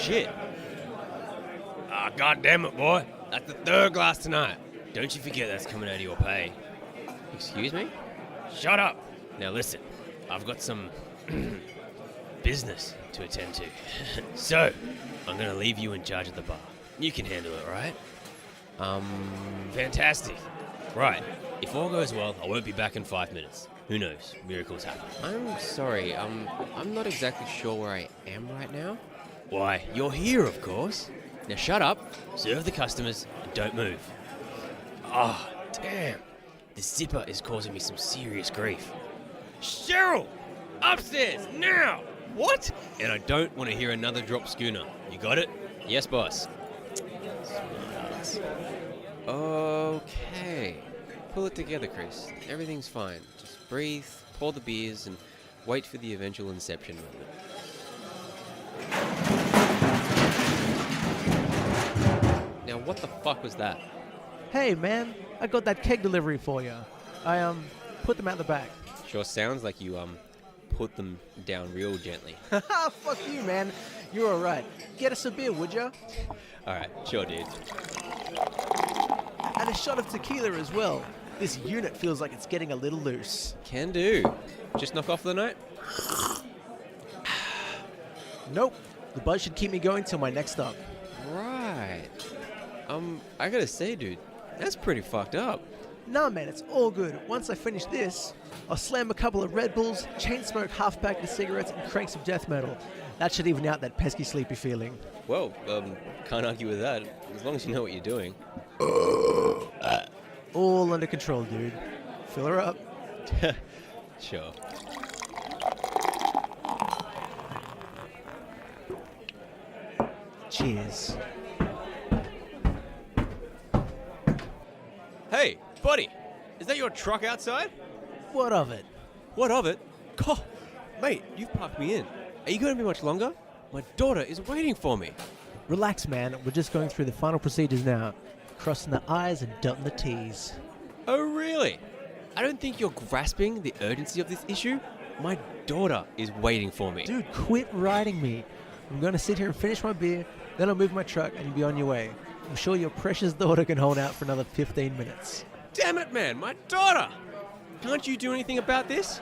shit. Ah, God damn it, boy. That's the third glass tonight. Don't you forget that's coming out of your pay. Excuse me? Shut up. Now listen, I've got some business to attend to. So, I'm going to leave you in charge of the bar. You can handle it, right? Fantastic. Right. If all goes well, I won't be back in 5 minutes. Who knows? Miracles happen. I'm sorry, I'm not exactly sure where I am right now. Why, you're here, of course. Now shut up, serve the customers, and don't move. Ah, damn. This zipper is causing me some serious grief. Cheryl! Upstairs, now! What? And I don't want to hear another drop schooner. You got it? Yes, boss. Smartass. Okay. Pull it together, Chris. Everything's fine. Just breathe, pour the beers, and wait for the eventual inception moment. Now, what the fuck was that? Hey, man, I got that keg delivery for you. I, put them out the back. Sure sounds like you, put them down real gently. Haha, fuck you, man. You're alright. Get us a beer, would ya? Alright, sure, dude. And a shot of tequila as well. This unit feels like it's getting a little loose. Can do. Just knock off the night? Nope. The buzz should keep me going till my next stop. Right. I gotta say, dude, that's pretty fucked up. Nah, man, it's all good. Once I finish this, I'll slam a couple of Red Bulls, chain smoke half pack of cigarettes, and crank some death metal. That should even out that pesky sleepy feeling. Well, can't argue with that, as long as you know what you're doing. All under control, dude. Fill her up. Sure. Cheers. Hey, buddy, is that your truck outside? What of it? What of it? God, mate, you've parked me in. Are you going to be much longer? My daughter is waiting for me. Relax, man. We're just going through the final procedures now. Crossing the I's and dotting the T's. Oh, really? I don't think you're grasping the urgency of this issue. My daughter is waiting for me. Dude, quit riding me. I'm going to sit here and finish my beer, then I'll move my truck and you'll be on your way. I'm sure your precious daughter can hold out for another 15 minutes. Damn it, man, my daughter! Can't you do anything about this?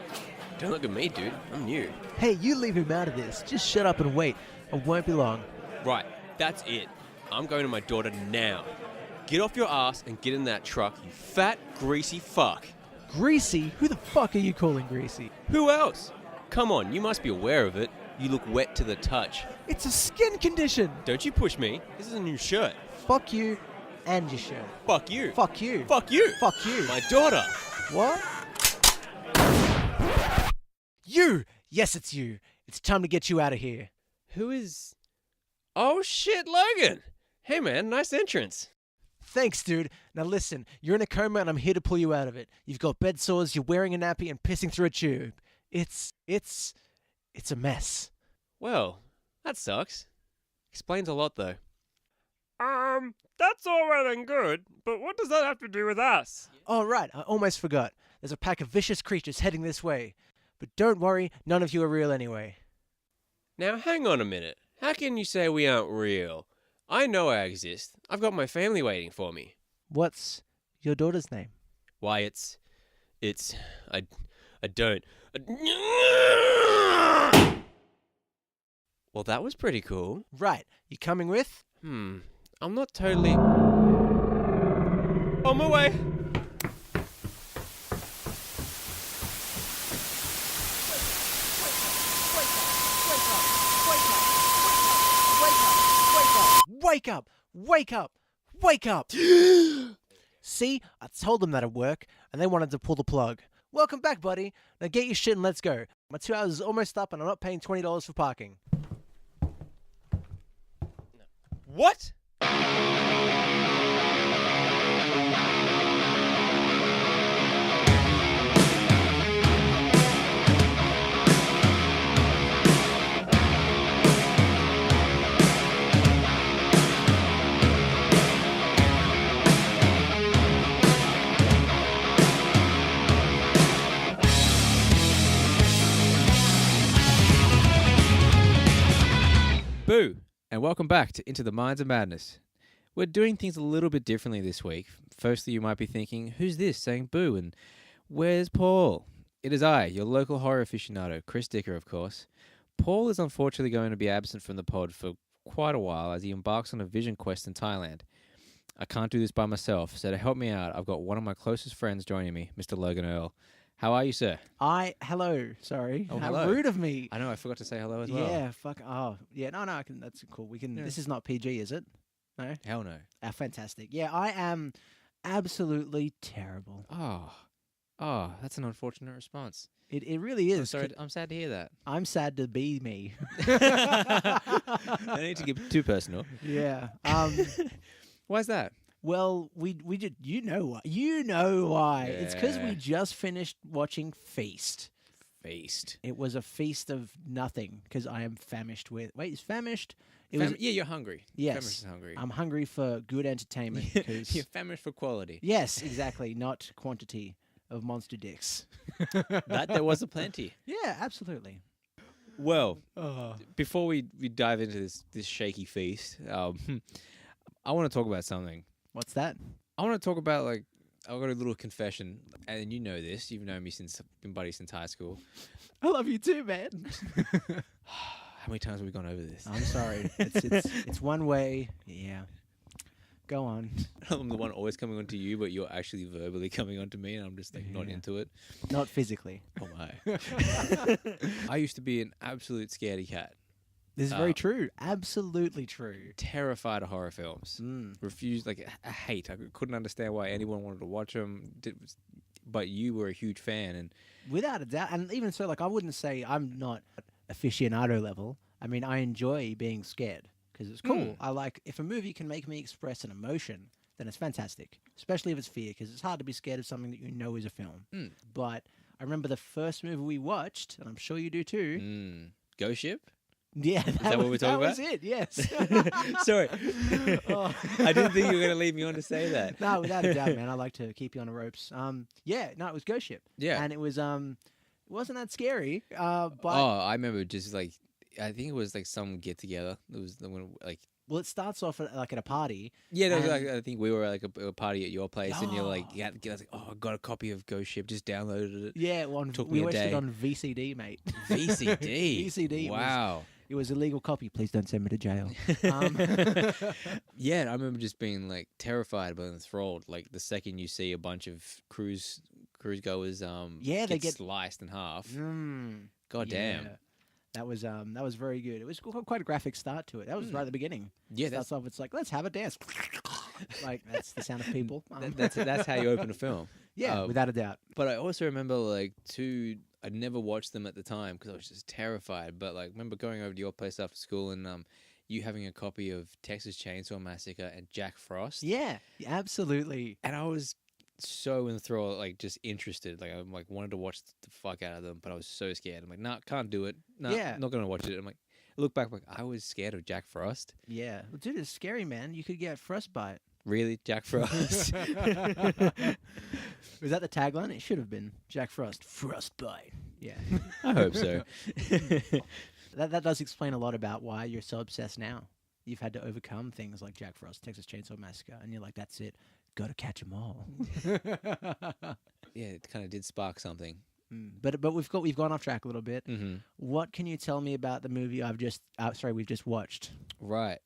Don't look at me, dude. I'm new. Hey, you leave him out of this. Just shut up and wait. It won't be long. Right, that's it. I'm going to my daughter now. Get off your ass and get in that truck, you fat, greasy fuck. Greasy? Who the fuck are you calling greasy? Who else? Come on, you must be aware of it. You look wet to the touch. It's a skin condition. Don't you push me. This is a new shirt. Fuck you and your shirt. Fuck you. Fuck you. Fuck you. Fuck you. My daughter. What? You! Yes, it's you. It's time to get you out of here. Who is... Oh shit, Logan! Hey man, nice entrance. Thanks, dude. Now listen, you're in a coma and I'm here to pull you out of it. You've got bed sores, you're wearing a nappy and pissing through a tube. It's a mess. Well, that sucks. Explains a lot though. That's all well and good, but what does that have to do with us? Oh, right, I almost forgot. There's a pack of vicious creatures heading this way. But don't worry, none of you are real anyway. Now hang on a minute. How can you say we aren't real? I know I exist. I've got my family waiting for me. What's your daughter's name? Why, I don't. Well, that was pretty cool. Right, you coming with? I'm not totally... On my way! Wake up! Wake up! Wake up! See, I told them that'd work, and they wanted to pull the plug. Welcome back, buddy. Now get your shit and let's go. My 2 hours is almost up, and I'm not paying $20 for parking. What? Boo. and welcome back to Into the Minds of Madness. We're doing things a little bit differently this week. Firstly, you might be thinking, who's this saying boo, and where's Paul? It is I, your local horror aficionado, Chris Dicker, of course. Paul is unfortunately going to be absent from the pod for quite a while as he embarks on a vision quest in Thailand. I can't do this by myself, so to help me out, I've got one of my closest friends joining me, Mr. Logan Earle. How are you, sir? Hello. Sorry. Oh, How hello. rude of me. I know, I forgot to say hello as well. Yeah, fuck. Oh, yeah. No, I can. That's cool. We can. Yeah. This is not PG, is it? No. Hell no. Fantastic. Yeah, I am absolutely terrible. Oh, that's an unfortunate response. It really is. I'm sorry, I'm sad to hear that. I'm sad to be me. I need to get too personal. Yeah. Why's that? Well, we did. You know why? You know why? It's because Yeah. we just finished watching Feast. Feast. It was a feast of nothing because I am famished with. Wait, is famished? Yeah, you're hungry. Yes. Famished is hungry. I'm hungry for good entertainment. 'Cause You're famished for quality. yes, exactly, not quantity of monster dicks. That there was a plenty. Yeah, absolutely. Well, before we dive into this shaky feast, I want to talk about something. What's that? I want to talk about, like, I've got a little confession, and you know this. You've known me been buddies since high school. I love you too, man. How many times have we gone over this? I'm sorry. It's one way. Yeah. Go on. I'm the one always coming on to you, but you're actually verbally coming on to me, and I'm just like not Yeah. into it. Not physically. Oh my! I used to be an absolute scaredy cat. This is very true. Absolutely true. Terrified of horror films. Refused, like, I hate. I couldn't understand why anyone wanted to watch them. But you were a huge fan, and Without a doubt. And even so, like, I wouldn't say I'm not aficionado level. I mean, I enjoy being scared because it's cool. I like, if a movie can make me express an emotion, then it's fantastic. Especially if it's fear, because it's hard to be scared of something that you know is a film. But I remember the first movie we watched, and I'm sure you do too. Ghost Ship. Yeah, that what we're talking that was about? it, yes. Sorry, Oh. I didn't think you were going to leave me on to say that. No, without a doubt, man. I like to keep you on the ropes. Yeah, no, it was Ghost Ship. Yeah. And it was it wasn't that scary. But I remember just like, I think it was like some get together. It was the one like. well, it starts off at a party. Yeah, no, and- like, I think we were at like a party at your place, and you're like, I was like, I got a copy of Ghost Ship, just downloaded it. Yeah, well, Took we me a watched it day. on VCD, mate. VCD. VCD. Wow. It was a legal copy. Please don't send me to jail. Yeah, I remember just being like terrified but enthralled. Like the second you see a bunch of cruise goers, Yeah, they get sliced in half. God yeah. damn. That was very good. It was quite a graphic start to it. That was right at the beginning. Yeah, Starts off. It's like, let's have a dance. Like, that's the sound of people. that's how you open a film. Yeah, without a doubt. But I also remember like I never watched them at the time because I was just terrified. But like, remember going over to your place after school and you having a copy of Texas Chainsaw Massacre and Jack Frost. Yeah, absolutely. And I was so enthralled, like just interested. Like I'm like wanted to watch the fuck out of them, but I was so scared. I'm like, nah, can't do it. Nah, Yeah. not gonna watch it. I'm like, I look back, I'm like I was scared of Jack Frost. Yeah. Well, dude, it's scary, man. You could get frostbite. Really, Jack Frost? Was that the tagline? It should have been Jack Frost. Frostbite. Yeah. I hope so. That does explain a lot about why you're so obsessed now. You've had to overcome things like Jack Frost, Texas Chainsaw Massacre, and you're like, that's it. Got to catch them all. Yeah, it kind of did spark something. But we've gone off track a little bit. Mm-hmm. What can you tell me about the movie we've just watched? Right.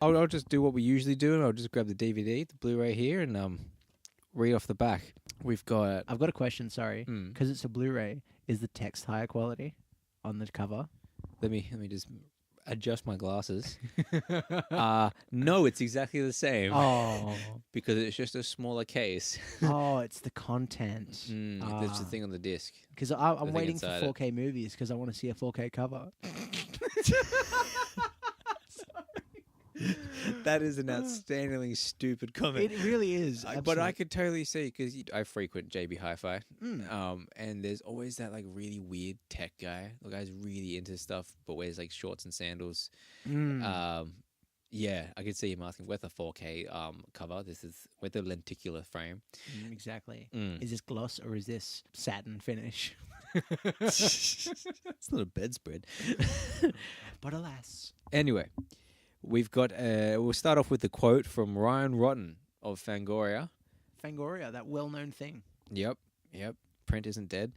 I'll just do what we usually do, and I'll just grab the DVD, the Blu-ray here, and read off the back. We've got. I've got a question. Sorry, because it's a Blu-ray. Is the text higher quality on the cover? Let me just adjust my glasses. No, it's exactly the same. Oh, Because it's just a smaller case. oh, it's the content. There's the thing on the disc. Because I'm thing waiting for inside it. 4K movies because I want to see a 4K cover. That is an outstandingly stupid comment. It really is. But I could totally see, because I frequent JB Hi-Fi, and there's always that like really weird tech guy. The guy's really into stuff, but wears like shorts and sandals. Yeah, I could see him asking with a 4K cover. This is with a lenticular frame. Exactly. Is this gloss or is this satin finish? It's not a bedspread. But alas. Anyway, We've got. We'll start off with the quote from Ryan Rotten of Fangoria. Fangoria, that well-known thing. Yep. Print isn't dead.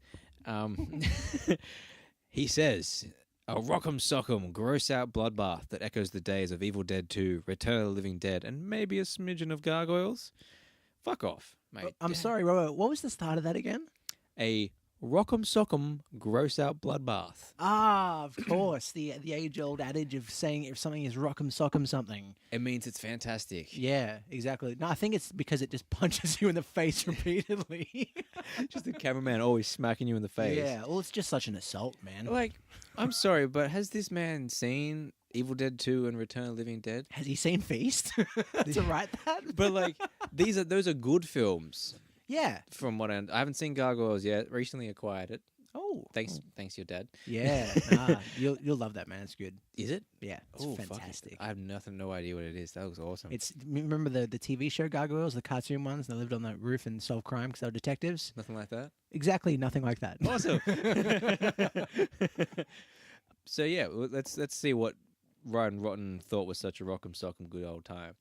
He says, "A rock'em sock'em, gross out bloodbath that echoes the days of Evil Dead 2, Return of the Living Dead, and maybe a smidgen of gargoyles." Fuck off, mate. I'm sorry, Robert. What was the start of that again? A rock'em sock'em, gross out bloodbath. Ah, of course. The age-old adage of saying if something is rock'em sock'em something. It means it's fantastic. Yeah, exactly. No, I think it's because it just punches you in the face repeatedly. Just the cameraman always smacking you in the face. Yeah, well, it's just such an assault, man. Like, I'm sorry, but has this man seen Evil Dead 2 and Return of the Living Dead? Has he seen Feast to write that? But like, those are good films. Yeah. From what I haven't seen Gargoyles yet. Recently acquired it. Oh. Thanks, your dad. Yeah. Nah, you'll love that, man. It's good. Is it? Yeah, it's Oh, fuck it. fantastic. I have no idea what it is. That looks awesome. It's remember the TV show Gargoyles, the cartoon ones. They lived on the roof and solved crime because they were detectives. Nothing like that. Exactly, nothing like that. Awesome. So yeah, let's see what Ryan Rotten thought was such a rock'em sock'em good old time.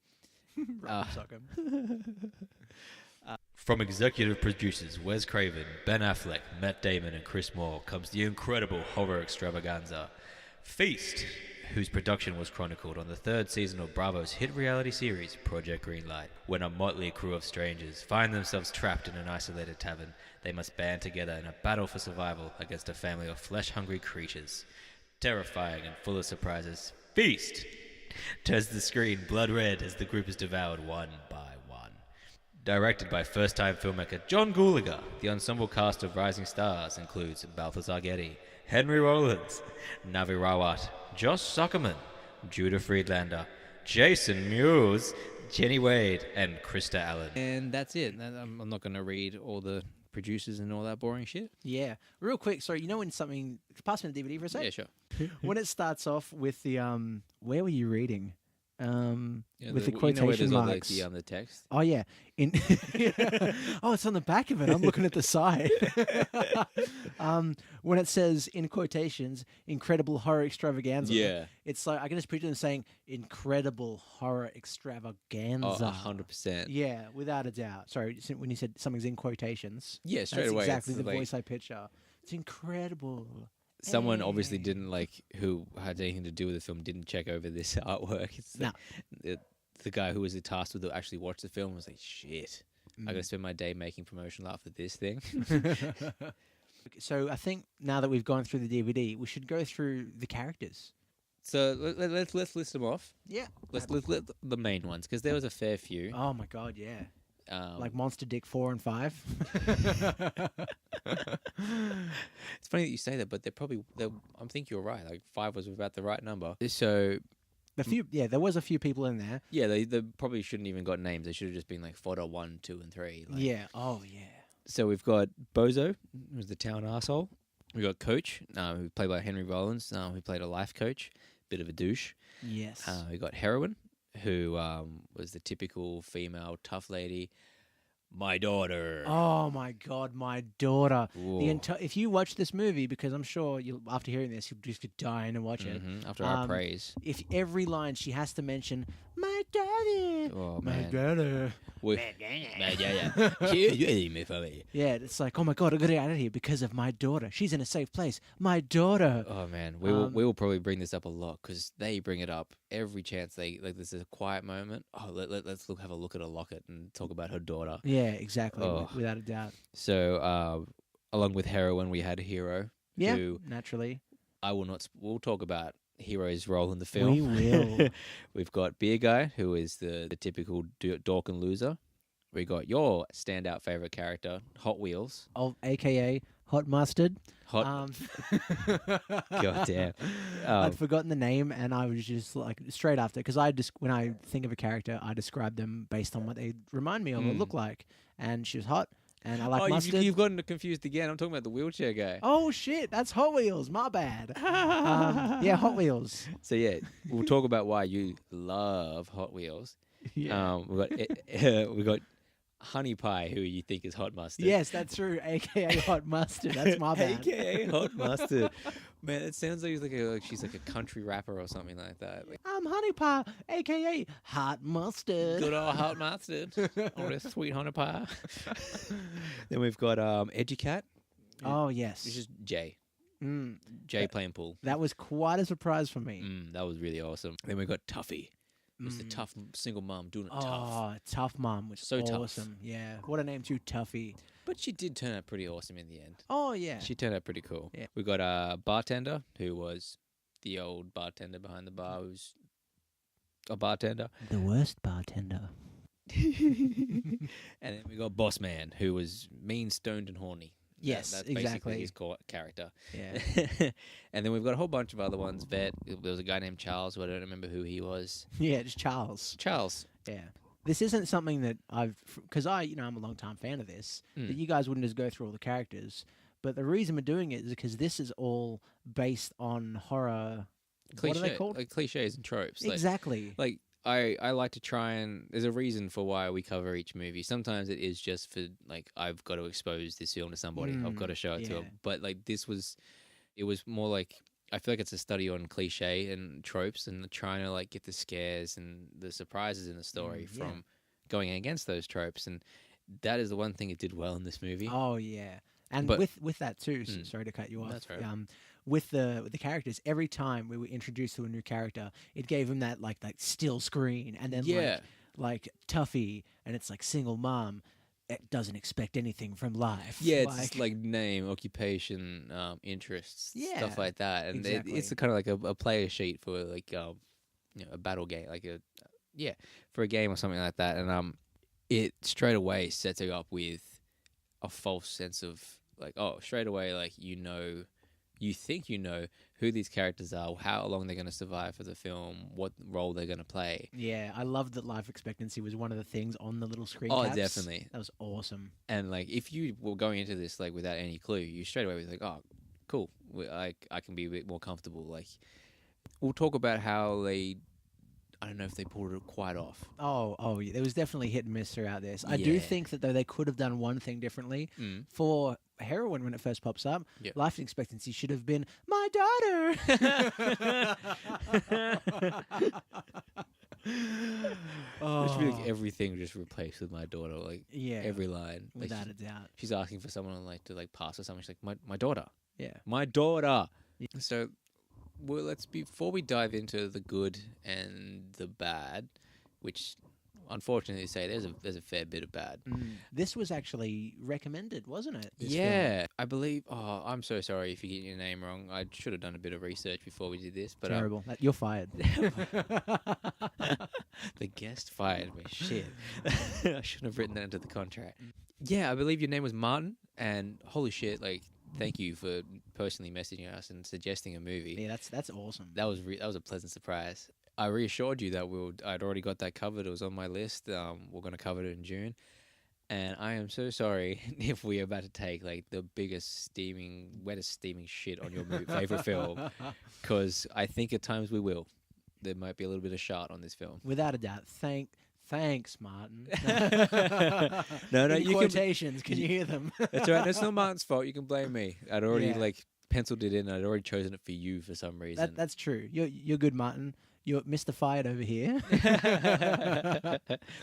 From executive producers Wes Craven, Ben Affleck, Matt Damon, and Chris Moore comes the incredible horror extravaganza, Feast, whose production was chronicled on the third season of Bravo's hit reality series, Project Greenlight. When a motley crew of strangers find themselves trapped in an isolated tavern, they must band together in a battle for survival against a family of flesh-hungry creatures. Terrifying and full of surprises, Feast turns the screen blood red as the group is devoured one by one. Directed by first-time filmmaker John Gulager, the ensemble cast of rising stars includes Balthazar Getty, Henry Rollins, Navi Rawat, Josh Zuckerman, Judah Friedlander, Jason Mewes, Jenny Wade, and Krista Allen. And that's it. I'm not going to read all the producers and all that boring shit. Yeah. Real quick, sorry, you know when something... Pass me the DVD for a sec? Yeah, sure. When it starts off with the... where were you reading? With the quotation where there's marks. all the text. Oh, yeah. Oh, it's on the back of it. I'm looking at the side. When it says, in quotations, incredible horror extravaganza. Yeah. It's like, I can just picture them saying, incredible horror extravaganza. 100%. Yeah, without a doubt. Sorry, when you said something's in quotations. Yeah, straight that's away. exactly it's the like, voice I picture. It's incredible. someone obviously didn't who had anything to do with the film didn't check over this artwork. It's No. The guy who was tasked with actually watch the film was like, shit, I gotta spend my day making promotional art for this thing. So I think now that we've gone through the DVD, we should go through the characters. So let's list them off. Yeah. Let's the main ones, because there was a fair few. Oh my god, yeah. Like Um, Monster Dick 4 and 5. It's funny that you say that, but I think you're right. Like 5 was about the right number. So There was a few people in there. yeah, they probably shouldn't even got names. They should have just been like Fodder 1, 2, and 3. Like. Yeah. Oh yeah. So we've got Bozo, who's the town arsehole. We got Coach, who played by Henry Rollins, who played a life coach, bit of a douche. Yes. We got Heroine, who was the typical female tough lady. My daughter. Oh my god, my daughter. Whoa. If you watch this movie, because I'm sure after hearing this, you'll just get dying to watch it. After our praise. If every line she has to mention, my daddy, Oh, my man. daddy. Yeah, it's like, oh my god, I got to get out of here because of my daughter. She's in a safe place. My daughter. Oh man, we will probably bring this up a lot because they bring it up every chance they like. This is a quiet moment. Oh, let's have a look at a locket and talk about her daughter. Yeah, exactly, Oh. without a doubt. So, along with Heroine, we had Hero. Yeah, Who naturally. I will not. We'll talk about Hero's role in the film. We will. We've got Beer Guy, who is the typical dork and loser. We got your standout favorite character, Hot Wheels. AKA Hot Mustard. God damn. I'd forgotten the name, and I was just like straight after, because when I think of a character, I describe them based on what they remind me of or look like. And she was hot, and I like mustard. You've gotten confused again. I'm talking about the wheelchair guy. Oh shit, that's Hot Wheels. My bad. Yeah, Hot Wheels. So yeah, we'll talk about why you love Hot Wheels. Yeah. We got Honey Pie, who you think is Hot Mustard. Yes, that's true. AKA Hot Mustard. That's my bad. AKA Hot Mustard. Man, it sounds like she's like a country rapper or something like that. Like, some honey pie, aka hot mustard. Good old hot mustard. Or a sweet honey pie. Then we've got Educat, Oh yes. which is Jay. Mm, Jay playing pool. that was quite a surprise for me. That was really awesome. Then we've got Tuffy. It's the tough single mom doing it tough. Oh, tough mom, which is So tough. awesome. Yeah, what a name too, Tuffy. But she did turn out pretty awesome in the end. Oh yeah. She turned out pretty cool. Yeah. We got a bartender who was the old bartender behind the bar who's a bartender. The worst bartender. And then we got Boss Man who was mean, stoned, and horny. Yes, That's exactly. basically his character. Yeah. And then we've got a whole bunch of other ones. Vet. There was a guy named Charles, but I don't remember who he was. Yeah, just Charles. Charles. Yeah. This isn't something that because I'm a long time fan of this, that you guys wouldn't just go through all the characters. But the reason we're doing it is because this is all based on horror. What are they called? Like cliches and tropes. Exactly. Like I like to try and there's a reason for why we cover each movie. Sometimes it is just for like I've got to expose this film to somebody. I've got to show it to them. But like it was more like I feel like it's a study on cliche and tropes and trying to like get the scares and the surprises in the story from going against those tropes. And that is the one thing it did well in this movie. Oh yeah. And But- with that too, sorry to cut you off. That's right. With the characters, every time we were introduced to a new character, it gave him that like still screen, and then like Tuffy, and it's like single mom, it doesn't expect anything from life. Yeah, it's just like name, occupation, interests, stuff like that, and exactly. it's kind of like a player sheet for like a battle game, like for a game or something like that, and it straight away sets it up with a false sense of like straight away like you think you know who these characters are, how long they're going to survive for the film, what role they're going to play. Yeah, I loved that life expectancy was one of the things on the little screen Oh, caps. definitely. That was awesome. And like if you were going into this like without any clue, you straight away was like, oh, cool, I can be a bit more comfortable. Like we'll talk about how I don't know if they pulled it quite off. Oh, yeah. There was definitely hit and miss throughout this. I do think that though they could have done one thing differently for heroin when it first pops up. Yep. Life expectancy should have been my daughter. It should be like everything just replaced with my daughter, like Yeah, every line. Like, without a doubt. she's asking for someone like to like pass or something. She's like, my daughter, Yeah. my daughter. So, well, before we dive into the good and the bad, which unfortunately say there's a fair bit of bad. This was actually recommended, wasn't it? This Yeah, I believe. Oh, I'm so sorry if you get your name wrong. I should have done a bit of research before we did this. But film? Terrible. You're fired. the guest fired me. Shit, I shouldn't have written that into the contract. Yeah, I believe your name was Martin, and holy shit, like, thank you for personally messaging us and suggesting a movie. Yeah, that's awesome. That was a pleasant surprise. I reassured you that I'd already got that covered. It was on my list. We're going to cover it in June. And I am so sorry if we're about to take like the biggest wettest steaming shit on your favorite film, because I think at times we will. There might be a little bit of shot on this film. Without a doubt. Thanks, Martin. No, In you quotations. Can you hear them? That's all right. That's not Martin's fault. You can blame me. I'd already penciled it in. I'd already chosen it for you for some reason. That's true. You're good, Martin. You're Mr. Fired over here.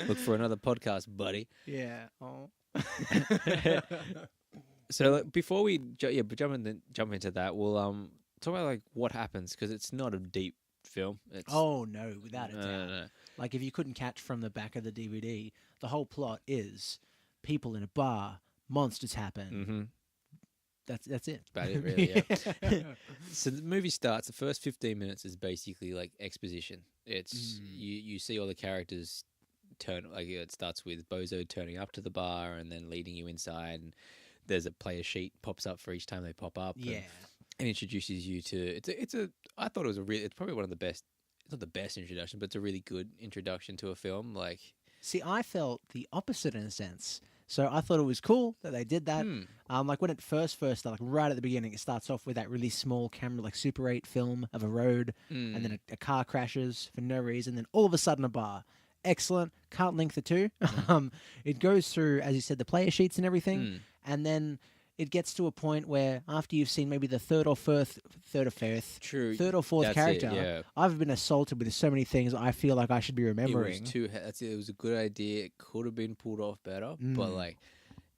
Look for another podcast, buddy. Yeah. Oh. So like, before we jump into that, we'll talk about like what happens, because it's not a deep film. Oh no, without a doubt. No. Like if you couldn't catch from the back of the DVD, the whole plot is people in a bar, monsters happen. Mm-hmm. That's it. About it, really. Yeah. So the movie starts. The first 15 minutes is basically like exposition. It's you see all the characters turn. Like it starts with Bozo turning up to the bar and then leading you inside. And there's a player sheet pops up for each time they pop up. Yeah. And introduces you to I thought it's probably one of the best. It's not the best introduction, but it's a really good introduction to a film. Like, see, I felt the opposite in a sense. So I thought it was cool that they did that. Like when it first started, like right at the beginning, it starts off with that really small camera, like Super 8 film of a road, and then a car crashes for no reason. Then all of a sudden a bar. Excellent. Can't link the two. It goes through, as you said, the player sheets and everything, and then it gets to a point where after you've seen maybe the third or fourth True. fourth That's character, it, yeah. I've been assaulted with so many things I feel like I should be It remembering. was that's it. It was a good idea. It could have been pulled off better, but Mm. like,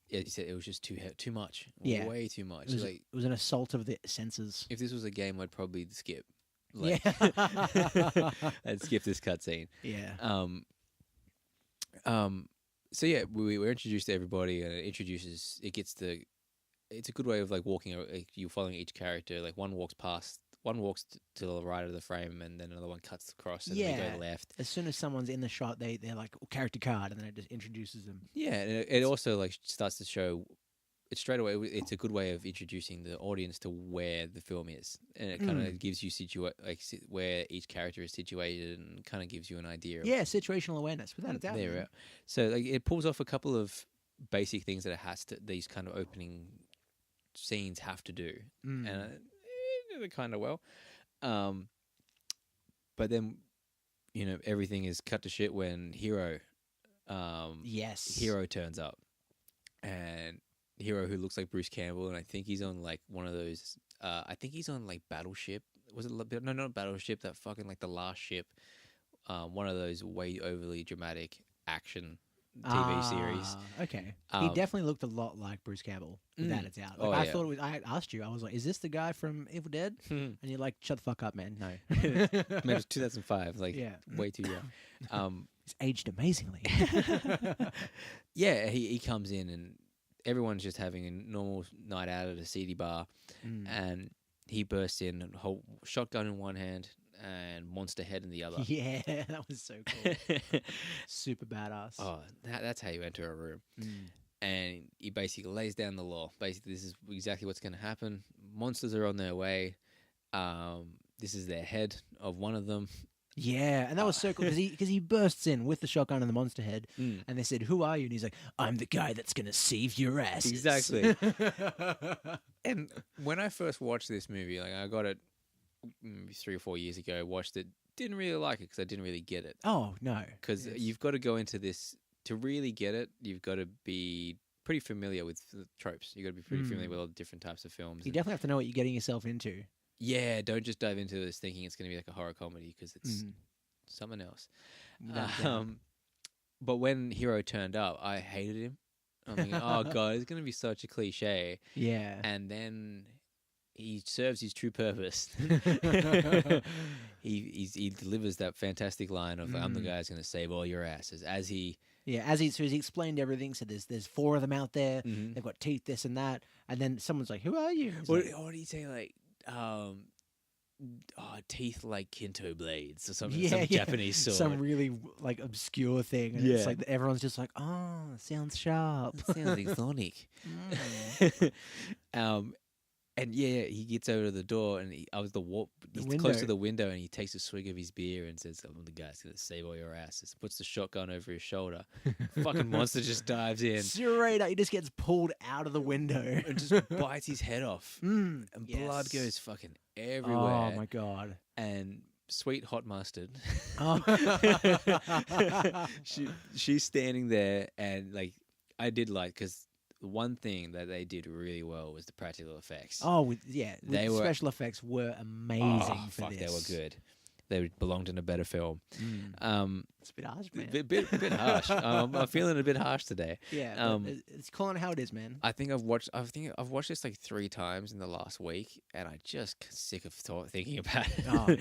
yeah, you said, it was just too much. Yeah. Way too much. It was, Like, it was an assault of the senses. if this was a game, I'd probably skip. Like, Yeah. I'd skip this cutscene. Yeah. So yeah, we're introduced to everybody, and it's a good way of like walking. Like, you're following each character. Like, one walks to the right of the frame, and then another one cuts across, and then they go left. As soon as someone's in the shot, they're like character card, and then it just introduces them. Yeah, and it also like starts to show. It's straight away. It's a good way of introducing the audience to where the film is, and it kind of gives you where each character is situated, and kind of gives you an idea. Of, Yeah, situational awareness, without a doubt. there, man. so like it pulls off a couple of basic things that it has to. These kind of opening scenes have to do, and they do it kind of well. But then, everything is cut to shit when Hero turns up, and Hero, who looks like Bruce Campbell, and I think he's on like one of those. I think he's on like Battleship. Was it no, not Battleship? That fucking like the last ship. One of those way overly dramatic action TV series. Okay. He definitely looked a lot like Bruce Campbell, without a doubt. Like, thought it was. I asked you. I was like, "Is this the guy from Evil Dead?" And you're like, "Shut the fuck up, man." No. Man, it was 2005. Like, way too young. He's aged amazingly. Yeah, he comes in and everyone's just having a normal night out at a seedy bar, and he bursts in, and whole shotgun in one hand and monster head in the other. Yeah, that was so cool. Super badass. Oh, that's how you enter a room. And he basically lays down the law. Basically, this is exactly what's going to happen. Monsters are on their way. This is their head of one of them. Yeah, and that was so cool because he bursts in with the shotgun and the monster head, and they said, "Who are you?" And he's like, "I'm the guy that's gonna save your ass." Exactly. And when I first watched this movie, like I got it maybe 3 or 4 years ago, watched it, didn't really like it because I didn't really get it. Oh no! Because you've got to go into this to really get it. You've got to be pretty familiar with the tropes. You've got to be pretty familiar with all the different types of films. You definitely have to know what you're getting yourself into. Yeah, don't just dive into this thinking it's going to be like a horror comedy because it's something else. But when Hero turned up, I hated him. I'm thinking, oh god, it's going to be such a cliche. Yeah. And then he serves his true purpose. He delivers that fantastic line of "I'm the guy who's going to save all your asses." As he explained everything. Said there's 4 of them out there. They've got teeth, this and that. And then someone's like, "Who are you?" What did he say? Like, teeth like Kinto blades or something. Some Japanese sword. Some really like obscure thing. And it's like everyone's just like, "Oh, sounds sharp. Sounds exotic." And he gets over to the door, and he's close to the window, and he takes a swig of his beer and says, "I'm the guy that's gonna save all your asses." Puts the shotgun over his shoulder. Fucking monster just dives in. Straight up, he just gets pulled out of the window and just bites his head off, and blood goes fucking everywhere. Oh my god! And sweet hot mustard. Oh. She's standing there, and like I did like because. One thing that they did really well was the practical effects. Oh, special effects were amazing for this. They were good. They belonged in a better film. It's a bit harsh, man. Bit harsh. I'm feeling a bit harsh today. Yeah, it's calling it how it is, man. I think I've watched this like 3 times in the last week, and I just sick of thinking about it. Oh yeah.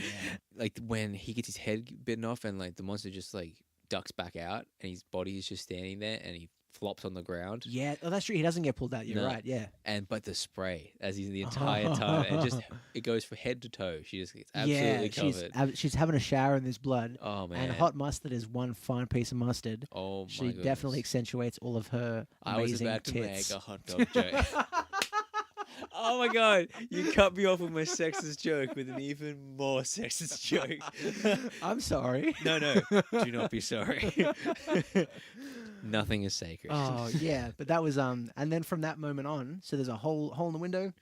Like when he gets his head bitten off, and like the monster just like ducks back out, and his body is just standing there, and he flops on the ground. Yeah, that's true. He doesn't get pulled out. You're right. Yeah, but the spray as he's the entire time, it goes from head to toe. She just gets absolutely covered. She's having a shower in this blood. Oh man! And hot mustard is one fine piece of mustard. Oh my! She definitely accentuates all of her amazing I was about tits. to make a hot dog joke. Oh my god! You cut me off with my sexist joke with an even more sexist joke. I'm sorry. No, do not be sorry. Nothing is sacred. Oh yeah, but that was and then from that moment on, so there's a hole in the window,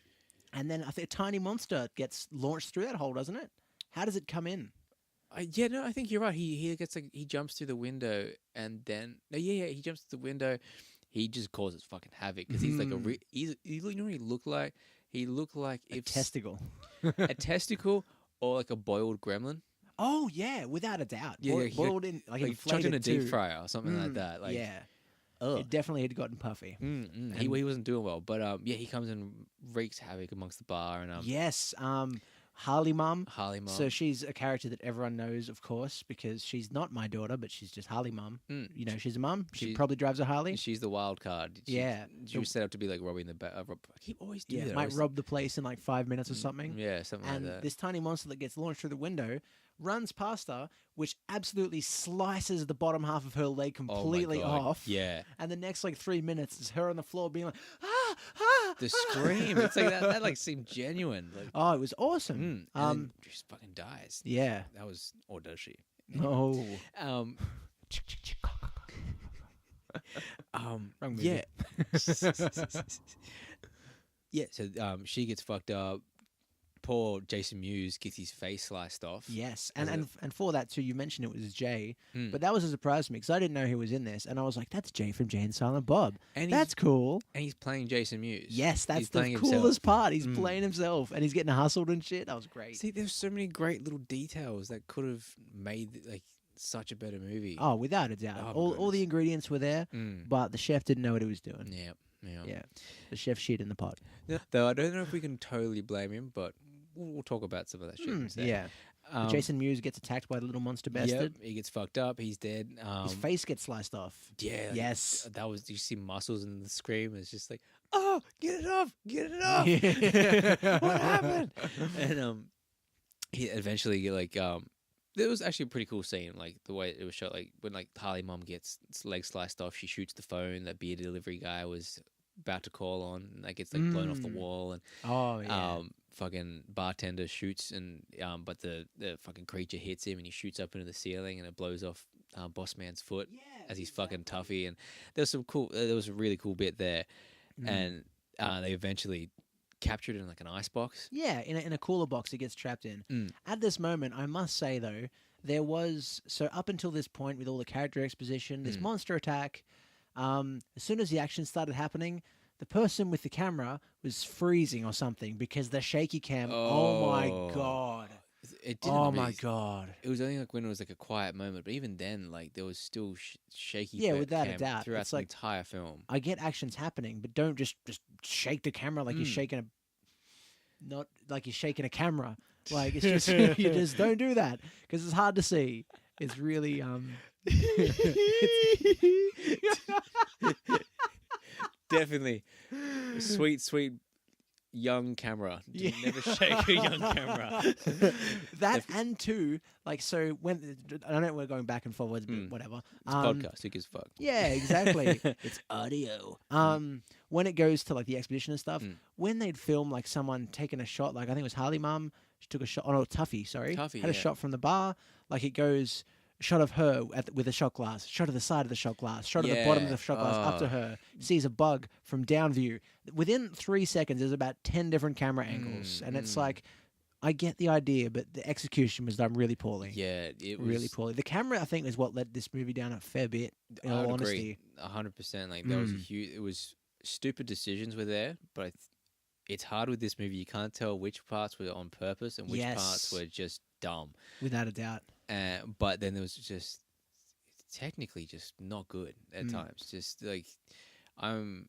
and then I think a tiny monster gets launched through that hole, doesn't it? How does it come in? I think you're right. He gets he jumps through the window, and then he jumps through the window, he just causes fucking havoc because he's like you know what he looked like? He looked like A if testicle. a testicle or like a boiled gremlin. Oh yeah, without a doubt. Yeah, yeah, Boiled in like Like chucked in inflated a deep too. fryer or something like that. Like, yeah, ugh. it definitely had gotten puffy. He wasn't doing well, but yeah, he comes and wreaks havoc amongst the bar and Yes, Harley Mum. Harley Mum. So she's a character that everyone knows, of course, because she's not my daughter, but she's just Harley Mum. You know, she's a mum. She probably drives a Harley. She's the wild card. She was set up to be like robbing the I keep always doing that. Might rob the place in like 5 minutes or something. Yeah, something And like that. this tiny monster that gets launched through the window runs past her, which absolutely slices the bottom half of her leg completely off. Yeah. And the next like 3 minutes is her on the floor being like, ah, ah. The scream. It's like that like seemed genuine. Like, Oh, it was awesome. and then she just fucking dies. Yeah. That was, or does she? Oh. Um, Wrong movie. yeah. Yeah, so she gets fucked up. Poor Jason Mewes gets his face sliced off. Yes, As and for that too, you mentioned it was Jay, Mm. but that was a surprise to me because I didn't know he was in this, and I was like, "That's Jay from Jay and Silent Bob. And That's cool." And he's playing Jason Mewes. Yes, that's He's the playing coolest himself. part. He's playing himself, and he's getting hustled and shit. That was great. See, there's so many great little details that could have made like such a better movie. Oh, without a doubt, Oh, my all the goodness. ingredients were there, but the chef didn't know what he was doing. Yeah, yeah. Yeah, the chef shit in the pot. Though I don't know if we can totally blame him, but we'll talk about some of that shit instead. Yeah, Jason Mewes gets attacked by the little monster bastard. Yep, he gets fucked up. He's dead. His face gets sliced off. Yeah. like, Yes. That was. You see muscles and the scream. It's just like, oh, get it off, get it off. What happened? And he eventually like It was actually a pretty cool scene, like the way it was shot. Like when like Harley Mom gets its leg sliced off, she shoots the phone that beer delivery guy was about to call on, and that gets like blown off the wall. And Oh yeah. fucking bartender shoots, and but the fucking creature hits him, and he shoots up into the ceiling, and it blows off Boss Man's foot as he's fucking toughy. And there's some cool. There was a really cool bit there, and they eventually captured it in like an ice box. Yeah, in a cooler box it gets trapped in. At this moment, I must say though, there was up until this point with all the character exposition, this monster attack. As soon as the action started happening, the person with the camera was freezing or something because the shaky cam. Oh my god! It didn't Oh really, my god! It was only like when it was like a quiet moment, but even then, like there was still shaky. Yeah, without a cam doubt. throughout It's the like- entire film. I get actions happening, but don't just shake the camera like you're shaking not like you're shaking a camera. Like it's just you just don't do that because it's hard to see. It's really Definitely, sweet young camera. Never shake a young camera. that and two like so when I know we're going back and forwards, but whatever. It's podcast. Who gives a fuck? Yeah, exactly. It's audio. When it goes to like the expedition and stuff, when they'd film like someone taking a shot, like I think it was Harley Mum, she took a shot. Oh no, Tuffy, sorry. Tuffy, had a yeah. shot from the bar. Like it goes shot of her with a shot glass, shot of the side of the shot glass, shot of the bottom of the shot glass up to her. Sees a bug from down view. Within 3 seconds, there's about 10 different camera angles, and it's like. I get the idea, but the execution was done really poorly. Yeah, it was Really poorly. The camera, I think, is what let this movie down a fair bit. In all honesty, 100%. Like that was a huge. It was stupid decisions were there, but it's hard with this movie. You can't tell which parts were on purpose and which parts were just dumb. without a doubt. But then there was just technically just not good at times. Just like I'm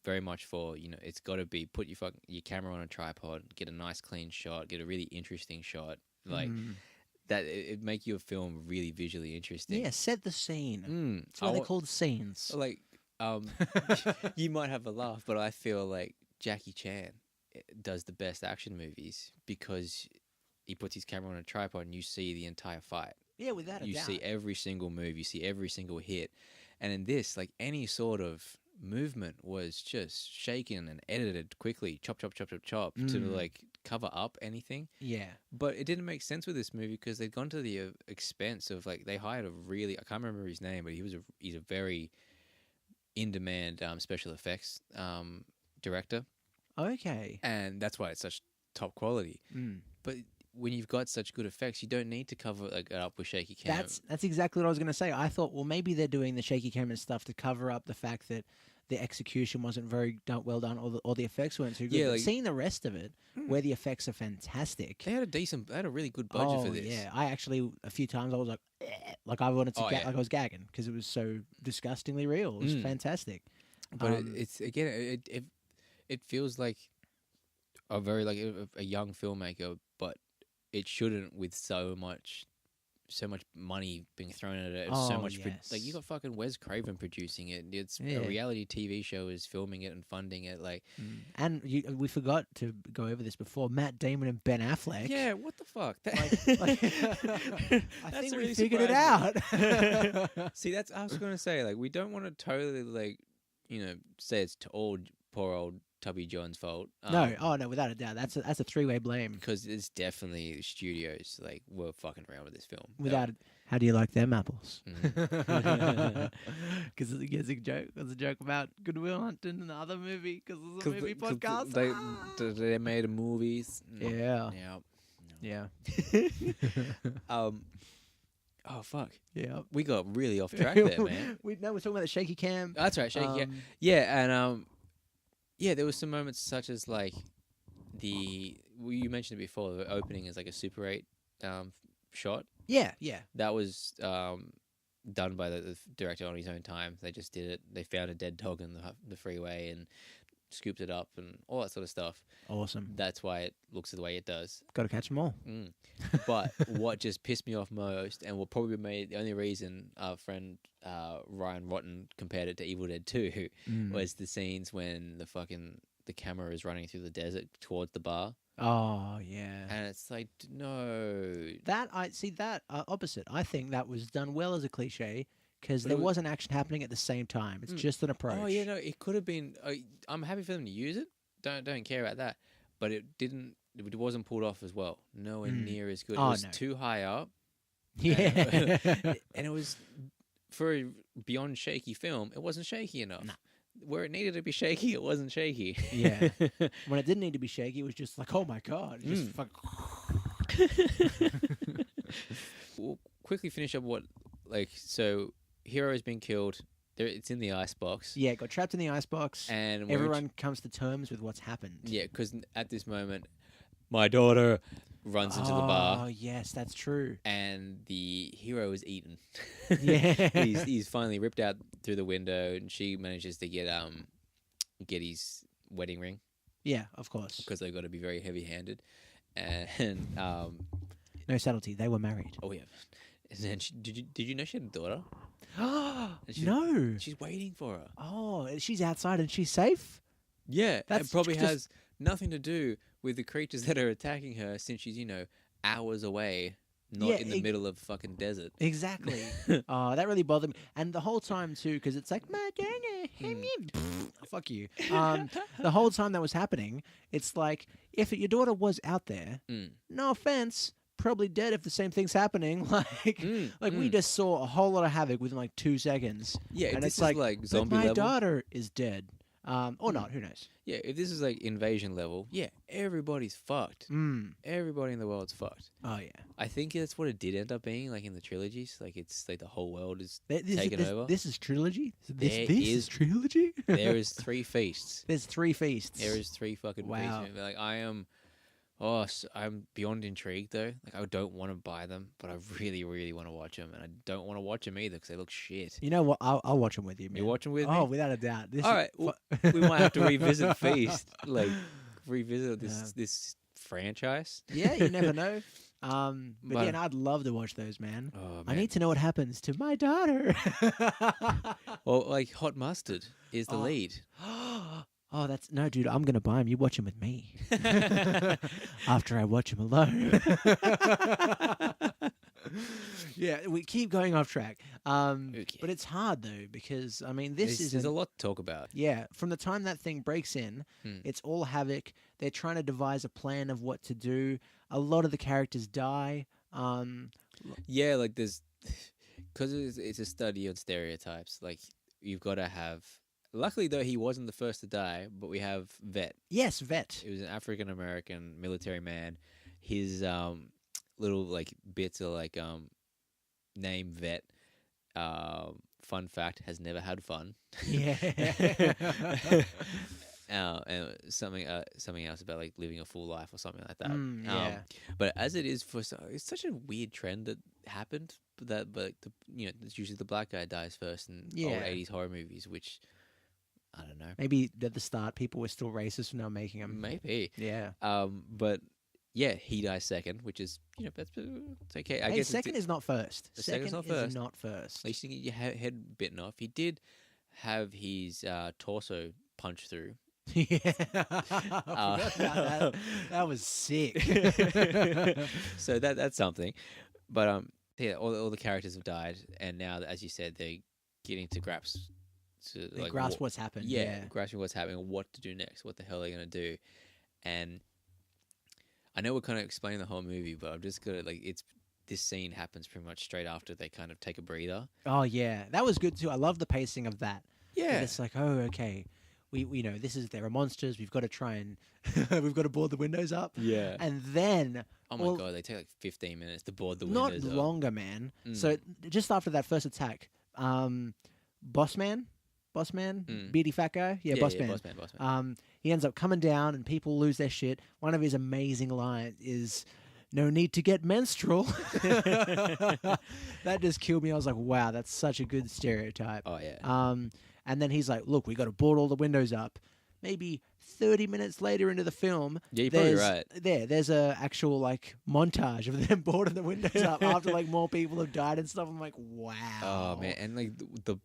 very much for, you know, it's got to be put your camera on a tripod, get a nice clean shot, get a really interesting shot, like that. It make your film really visually interesting. Yeah, set the scene. That's why they're called scenes. Like, you might have a laugh, but I feel like Jackie Chan does the best action movies because he puts his camera on a tripod and you see the entire fight. Yeah, without a You doubt. see every single move, you see every single hit. And in this, like any sort of movement was just shaken and edited quickly, chop, to like cover up anything. Yeah. But it didn't make sense with this movie because they'd gone to the expense of like, they hired a really, I can't remember his name, but he's a very in-demand special effects director. Okay. And that's why it's such top quality. But when you've got such good effects, you don't need to cover it up with shaky cam. That's exactly what I was going to say. I thought, well, maybe they're doing the shaky cam and stuff to cover up the fact that the execution wasn't very well done, or the effects weren't too good. Yeah, But like- seeing the rest of it, where the effects are fantastic. They had a really good budget for this. Yeah, I actually a few times I was like, like I wanted to, Oh, yeah. like I was gagging because it was so disgustingly real. It was fantastic. But it's again, it feels like a very like a young filmmaker, but it shouldn't with so much money being thrown at it. So much like you got fucking Wes Craven producing it. It's a reality TV show is filming it and funding it. Like, and we forgot to go over this before. Matt Damon and Ben Affleck. yeah, what the fuck? I That's think we really figured it out. See, that's I was gonna say. Like, we don't want to totally like say it's to poor old Tubby John's fault. No, without a doubt, that's a three-way blame. Because it's definitely studios like were fucking around with this film. How do you like them apples? Mm. Because it's a joke. It's a joke about Goodwill Hunting and the other movie. Because it's a movie 'Cause podcast. they made movies. Yeah. Yeah. Yeah. Oh fuck. Yeah. We got really off track there, man. We're talking about the shaky cam. That's right, shaky. Yeah, and there was some moments such as like you mentioned it before. The opening is like a Super 8 shot. Yeah. That was done by the director on his own time. They just did it. They found a dead dog in the freeway and scooped it up and all that sort of stuff. Awesome. That's why it looks the way it does. Got to catch them all. But what just pissed me off most, and will probably be the only reason our friend Ryan Rotten compared it to Evil Dead 2, was the scenes when the camera is running through the desert towards the bar. Oh yeah. And it's like, no. That opposite. I think that was done well as a cliche because But there wasn't action happening at the same time. It's just an approach. Oh yeah, no, it could have been. I'm happy for them to use it. Don't care about that. But it didn't. It wasn't pulled off as well. Nowhere near as good. It was too high up. Yeah. And it was for a beyond shaky film. It wasn't shaky enough. Nah. Where it needed to be shaky, it wasn't shaky. Yeah. When it didn't need to be shaky, it was just like, oh my god, just fuck. We'll quickly finish up so Hero has been killed. It's in the icebox. Yeah, got trapped in the icebox, And everyone comes to terms with what's happened. Yeah, because at this moment, my daughter runs into the bar. Oh yes, that's true. And the hero is eaten. Yeah. he's finally ripped out through the window, and she manages to get his wedding ring Yeah, of course. because they've got to be very heavy-handed. And No subtlety. They were married. oh yeah, and then did you know she had a daughter? No. She's waiting for her. Oh, she's outside and she's safe. Yeah, That's it probably just- has nothing to do with the creatures that are attacking her, since she's hours away, not Yeah, in the middle of fucking desert. Exactly. Oh, that really bothered me. And the whole time too, because it's like, fuck you. The whole time that was happening, it's like, if your daughter was out there, no offense, probably dead if the same thing's happening. We just saw a whole lot of havoc within like 2 seconds. Yeah, and this it's is like zombie but my level. daughter is dead. Or not, who knows? Yeah, if this is like invasion level, yeah, everybody's fucked. Everybody in the world's fucked. Oh yeah. I think that's what it did end up being, like in the trilogies. Like it's like the whole world is This taken over. This is trilogy? There This is- is trilogy? There is 3 feasts. There's 3 feasts. There is 3 fucking Wow. feasts. Like I'm beyond intrigued though. Like I don't want to buy them, but I really, really want to watch them, and I don't want to watch them either because they look shit. You know what? I'll watch them with you, man. You watch them with me? Oh, without a doubt. This All is right, well, we might have to revisit Feast, revisit this franchise. Yeah, you never know. But But- yeah, no, I'd love to watch those, man. Oh, I man. need to know what happens to my daughter. Well, like Hot Mustard is the lead. Oh, that's no, dude. I'm gonna buy him. You watch him with me. After I watch him alone. Yeah, we keep going off track. But it's hard though because I mean, There's a lot to talk about. Yeah, from the time that thing breaks in, it's all havoc. They're trying to devise a plan of what to do. A lot of the characters die. Yeah, like there's because it's a study on stereotypes. Like you've got to have. Luckily, though, he wasn't the first to die, but we have Vet. Yes, Vet. He was an African American military man. his little like bits are like name vet. Fun fact: has never had fun. Yeah. And something else about like living a full life or something like that. Yeah. But as it is it's such a weird trend that happened. But it's usually the black guy dies first in old Yeah. 80s horror movies, which I don't know. Maybe at the start people were still racist for not making them. Maybe. Yeah. But yeah, he dies second, which is it's okay. I Hey, guess second is not first. The Second second's not is first. not first. At least you get your head bitten off. He did have his torso punched through. Yeah. I forgot about that. That was sick. So that's something. But yeah, all the characters have died, and now, as you said, they're getting to grasp. They grasp what's happened. Yeah, grasping what's happening, what to do next, what the hell they're gonna do, and I know we're kind of explaining the whole movie, but I'm just gonna this scene happens pretty much straight after they kind of take a breather. Oh yeah, that was good too. I love the pacing of that. Yeah, It's like, oh okay, we know there are monsters. We've got to try and we've got to board the windows up. yeah. And then Oh my god, they take like 15 minutes to board the not windows up. longer, man. Mm. So just after that first attack, Boss Man, beady fat guy, Boss Man. Boss Man. He ends up coming down, and people lose their shit. One of his amazing lines is, "No need to get menstrual." That just killed me. I was like, wow, that's such a good stereotype. Oh yeah. And then he's like, look, we got to board all the windows up. Maybe 30 minutes later into the film, Yeah, you're probably right. There's a actual like montage of them boarding the windows up after like more people have died and stuff. I'm like, wow. Oh man, and like the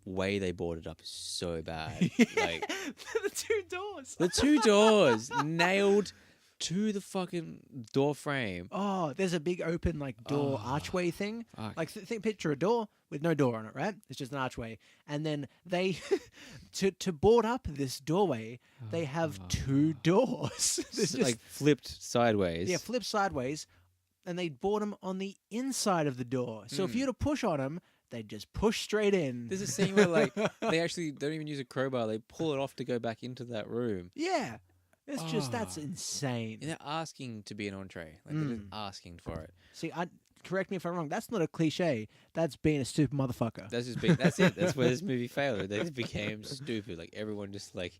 way they boarded up is so bad. Like The two doors. the two doors nailed to the fucking door frame. Oh, there's a big open like door Oh, archway thing. fuck. Like picture a door with no door on it, right? It's just an archway. And then they to board up this doorway, they have two doors. There's It's like flipped sideways. yeah, flip sideways, and they board them on the inside of the door. So if you were to push on them, they'd just push straight in. There's a scene where like they actually don't even use a crowbar. They pull it off to go back into that room. Yeah. It's just, that's Oh. insane. And they're asking to be an entree. Like they're just asking for it. See, correct me if I'm wrong. That's not a cliche. That's being a stupid motherfucker. That's just big. That's it. That's where this movie failed. They just became stupid. Like everyone just like,